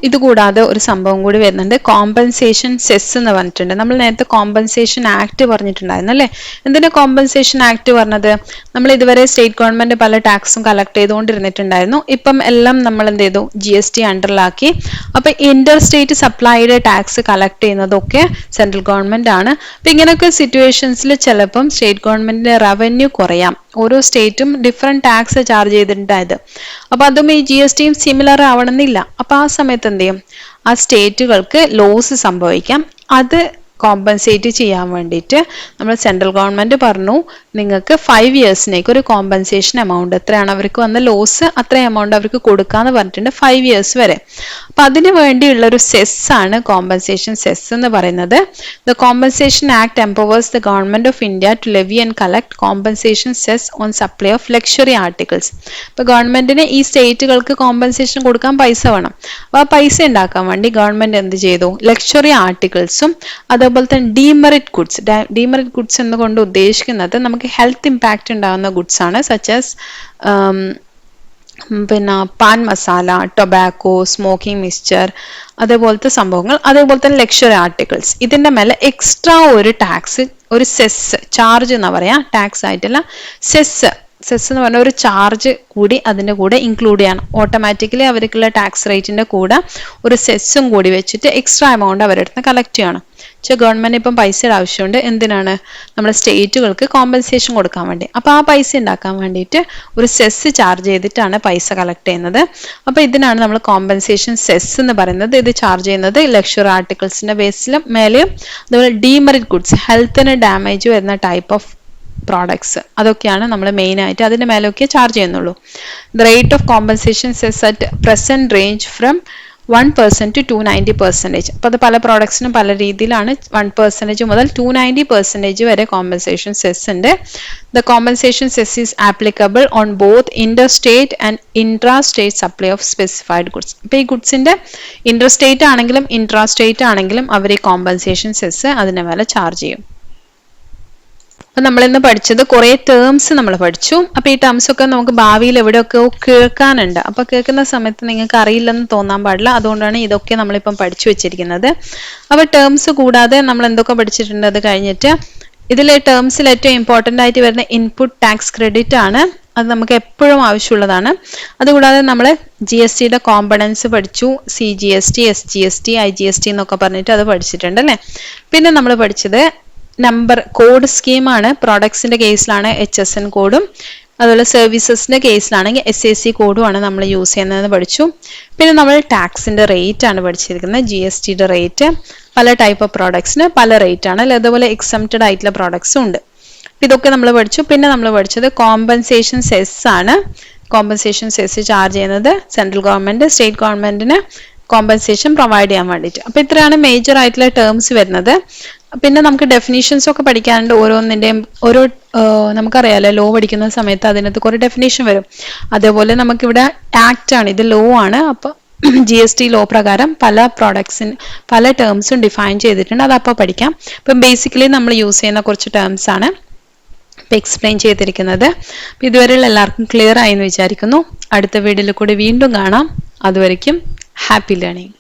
ഇതുകൂടാതെ ഒരു സംഭവം കൂടി വരുന്നുണ്ട്, കോമ്പൻസേഷൻ സെസ് എന്ന് പറഞ്ഞിട്ടുണ്ട്. നമ്മൾ നേരത്തെ കോമ്പൻസേഷൻ ആക്ട് പറഞ്ഞിട്ടുണ്ടായിരുന്നു അല്ലേ? എന്തിനാ കോമ്പൻസേഷൻ ആക്ട് പറഞ്ഞത്? നമ്മൾ ഇതുവരെ സ്റ്റേറ്റ് ഗവൺമെന്റ് പല ടാക്സും കളക്ട് ചെയ്തുകൊണ്ടിരുന്നിട്ടുണ്ടായിരുന്നു. ഇപ്പം എല്ലാം നമ്മൾ എന്ത് ചെയ്തു? GST അണ്ടറിലാക്കി. അപ്പൊ ഇന്റർ സ്റ്റേറ്റ് സപ്ലൈയുടെ ടാക്സ് കളക്ട് ചെയ്യുന്നതൊക്കെ സെൻട്രൽ ഗവൺമെന്റ് ആണ്. അപ്പൊ ഇങ്ങനെയൊക്കെ സിറ്റുവേഷൻസിൽ ചിലപ്പം സ്റ്റേറ്റ് ഗവൺമെന്റിന്റെ റവന്യൂ കുറയാം. ഓരോ സ്റ്റേറ്റും ഡിഫറെന്റ് ടാക്സ് ചാർജ് ചെയ്തിട്ടുണ്ടായത്. അപ്പൊ അതും ഈ GSTയും സിമിലർ ആവണമെന്നില്ല. അപ്പൊ ആ സമയത്ത് എന്ത് ചെയ്യും? ആ സ്റ്റേറ്റുകൾക്ക് ലോസ് സംഭവിക്കാം. അത് കോമ്പൻസേറ്റ് ചെയ്യാൻ വേണ്ടിയിട്ട് നമ്മൾ സെൻട്രൽ ഗവൺമെന്റ് പറഞ്ഞു, നിങ്ങൾക്ക് 5 ഇയേഴ്സിനേക്ക് ഒരു കോമ്പൻസേഷൻ എമൗണ്ട്, എത്രയാണ് അവർക്ക് വന്ന ലോസ് അത്രയും എമൗണ്ട് അവർക്ക് കൊടുക്കാന്ന് പറഞ്ഞിട്ടുണ്ട്, 5 ഇയേഴ്സ് വരെ. അപ്പൊ അതിനു വേണ്ടിയുള്ള ഒരു സെസ് ആണ് കോമ്പൻസേഷൻ സെസ് എന്ന് പറയുന്നത്. The compensation act empowers the government of India to levy and collect compensation cess on supply of luxury articles. ഇപ്പൊ ഗവൺമെന്റിന് ഈ സ്റ്റേറ്റുകൾക്ക് കോമ്പൻസേഷൻ കൊടുക്കാൻ പൈസ വേണം. അപ്പൊ ആ പൈസ ഉണ്ടാക്കാൻ വേണ്ടി ഗവൺമെന്റ് എന്ത് ചെയ്തു? ലക്ഷറി ആർട്ടിക്കിൾസും അതേപോലെ തന്നെ ഡീമെറിറ്റ് ഗുഡ്സ്. ഡീമെറിറ്റ് ഗുഡ്സ് എന്നുകൊണ്ട് ഉദ്ദേശിക്കുന്നത് നമുക്ക് ഹെൽത്ത് ഇമ്പാക്റ്റ് ഉണ്ടാകുന്ന ഗുഡ്സ് ആണ്, സച്ച് ആസ് പിന്നെ pan masala, tobacco, smoking mixture, അതേപോലത്തെ സംഭവങ്ങൾ. അതേപോലെ തന്നെ ലക്ഷറി ആർട്ടിക്കിൾസ്. ഇതിന്റെ മേലെ എക്സ്ട്രാ ഒരു ടാക്സ്, ഒരു സെസ്, ചാർജ് എന്നാ പറയാ, ടാക്സ് ആയിട്ടല്ല, സെസ് എന്ന് പറഞ്ഞ ഒരു ചാർജ് കൂടി അതിന്റെ കൂടെ ഇൻക്ലൂഡ് ചെയ്യണം. ഓട്ടോമാറ്റിക്കലി അവർക്കുള്ള ടാക്സ് റേറ്റിന്റെ കൂടെ ഒരു സെസ്സും കൂടി വെച്ചിട്ട് എക്സ്ട്രാ എമൗണ്ട് അവരുടെ അടുത്ത് കളക്ട് ചെയ്യണം. പക്ഷെ ഗവൺമെന്റ് ഇപ്പം പൈസയുടെ ആവശ്യമുണ്ട്. എന്തിനാണ്? നമ്മുടെ സ്റ്റേറ്റുകൾക്ക് കോമ്പൻസേഷൻ കൊടുക്കാൻ വേണ്ടി. അപ്പൊ ആ പൈസ ഉണ്ടാക്കാൻ വേണ്ടിയിട്ട് ഒരു സെസ് ചാർജ് ചെയ്തിട്ടാണ് പൈസ കളക്ട് ചെയ്യുന്നത്. അപ്പൊ ഇതിനാണ് നമ്മൾ കോമ്പൻസേഷൻ സെസ് എന്ന് പറയുന്നത്. ഇത് ചാർജ് ചെയ്യുന്നത് ലക്ഷറി ആർട്ടിക്കിൾസിന്റെ ബേസിലും മേലെയും, അതുപോലെ ഡീമെറിറ്റ് ഗുഡ്സ്, ഹെൽത്തിന് ഡാമേജ് വരുന്ന ടൈപ്പ് ഓഫ് പ്രോഡക്ട്സ്, അതൊക്കെയാണ് നമ്മൾ മെയിൻ ആയിട്ട് അതിന്റെ മേലൊക്കെ ചാർജ് ചെയ്യുന്നുള്ളൂ. The rate of compensation cess at present range from 1% to 290%. അപ്പൊ അത് പല പ്രോഡക്ട്സിനും പല രീതിയിലാണ്. 1% മുതൽ 290% വരെ കോമ്പൻസേഷൻ സെസ് ഉണ്ട്. The compensation cess is applicable on both Inter state and intra state supply of specified goods. അപ്പൊ ഈ ഗുഡ്സിന്റെ ഇന്റർ സ്റ്റേറ്റ് ആണെങ്കിലും ഇൻട്രാ സ്റ്റേറ്റ് ആണെങ്കിലും അവർ ഈ കോമ്പൻസേഷൻ സെസ് അതിന്റെ മേലെ ചാർജ് ചെയ്യും. അപ്പൊ നമ്മളിന്ന് പഠിച്ചത് കുറെ ടേംസ് നമ്മൾ പഠിച്ചു. അപ്പൊ ഈ ടേംസ് ഒക്കെ നമുക്ക് ഭാവിയിൽ എവിടെയൊക്കെ കേൾക്കാനുണ്ട്. അപ്പൊ കേൾക്കുന്ന സമയത്ത് നിങ്ങൾക്ക് അറിയില്ലെന്ന് തോന്നാൻ പാടില്ല. അതുകൊണ്ടാണ് ഇതൊക്കെ നമ്മളിപ്പം പഠിച്ചു വെച്ചിരിക്കുന്നത്. അപ്പൊ ടേംസ് കൂടാതെ നമ്മൾ എന്തൊക്കെ പഠിച്ചിട്ടുണ്ട് അത് കഴിഞ്ഞിട്ട്, ഇതിലെ ടേംസിൽ ഏറ്റവും ഇമ്പോർട്ടന്റ് ആയിട്ട് വരുന്ന ഇൻപുട്ട് ടാക്സ് ക്രെഡിറ്റ് ആണ്. അത് നമുക്ക് എപ്പോഴും ആവശ്യമുള്ളതാണ്. അതുകൂടാതെ നമ്മൾ GSTയുടെ കോമ്പണൻസ് പഠിച്ചു. CGST, SGST, IGST എന്നൊക്കെ പറഞ്ഞിട്ട് അത് പഠിച്ചിട്ടുണ്ട് അല്ലേ? പിന്നെ നമ്മൾ പഠിച്ചത് നമ്പർ കോഡ് സ്കീമാണ്. പ്രോഡക്ട്സിന്റെ കേസിലാണ് HSN കോഡും, അതുപോലെ സർവീസസിന്റെ കേസിലാണെങ്കിൽ SAC കോഡും ആണ് നമ്മൾ യൂസ് ചെയ്യുന്നതെന്ന് പഠിച്ചു. പിന്നെ നമ്മൾ ടാക്സിന്റെ റേറ്റ് ആണ് പഠിച്ചിരിക്കുന്നത്. GSTയുടെ റേറ്റ് പല ടൈപ്പ് ഓഫ് പ്രോഡക്ട്സിന് പല റേറ്റ് ആണ്. അതുപോലെ എക്സംപ്റ്റഡ് ആയിട്ടുള്ള പ്രോഡക്ട്സും ഉണ്ട്. ഇതൊക്കെ നമ്മൾ പഠിച്ചു. പിന്നെ നമ്മൾ പഠിച്ചത് കോമ്പൻസേഷൻ സെസ് ആണ്. കോമ്പൻസേഷൻ സെസ് ചാർജ് ചെയ്യുന്നത് സെൻട്രൽ ഗവൺമെന്റ് സ്റ്റേറ്റ് ഗവൺമെന്റിന് കോമ്പൻസേഷൻ പ്രൊവൈഡ് ചെയ്യാൻ വേണ്ടിയിട്ട്. അപ്പൊ ഇത്രയാണ് മേജർ ആയിട്ടുള്ള ടേംസ് വരുന്നത്. പിന്നെ നമുക്ക് ഡെഫിനേഷൻസ് ഒക്കെ പഠിക്കാനുണ്ട്. ഓരോന്നിന്റെയും ഓരോ നമുക്കറിയാലോ, ലോ പഠിക്കുന്ന സമയത്ത് അതിനകത്ത് കുറെ ഡെഫിനേഷൻ വരും. അതേപോലെ നമുക്കിവിടെ ആക്ട് ആണ്, ഇത് ലോ ആണ്. അപ്പൊ GST ലോ പ്രകാരം പല പ്രോഡക്ട്സിന് പല ടേംസും ഡിഫൈൻ ചെയ്തിട്ടുണ്ട്. അത് അപ്പോൾ പഠിക്കാം. ഇപ്പം ബേസിക്കലി നമ്മൾ യൂസ് ചെയ്യുന്ന കുറച്ച് ടേംസ് ആണ് ഇപ്പം എക്സ്പ്ലെയിൻ ചെയ്തിരിക്കുന്നത്. അപ്പം ഇതുവരെയുള്ള എല്ലാവർക്കും ക്ലിയർ ആയി എന്ന് വിചാരിക്കുന്നു. അടുത്ത വീഡിയോയിൽ കൂടി വീണ്ടും കാണാം. അതുവരയ്ക്കും ഹാപ്പി ലേണിംഗ്.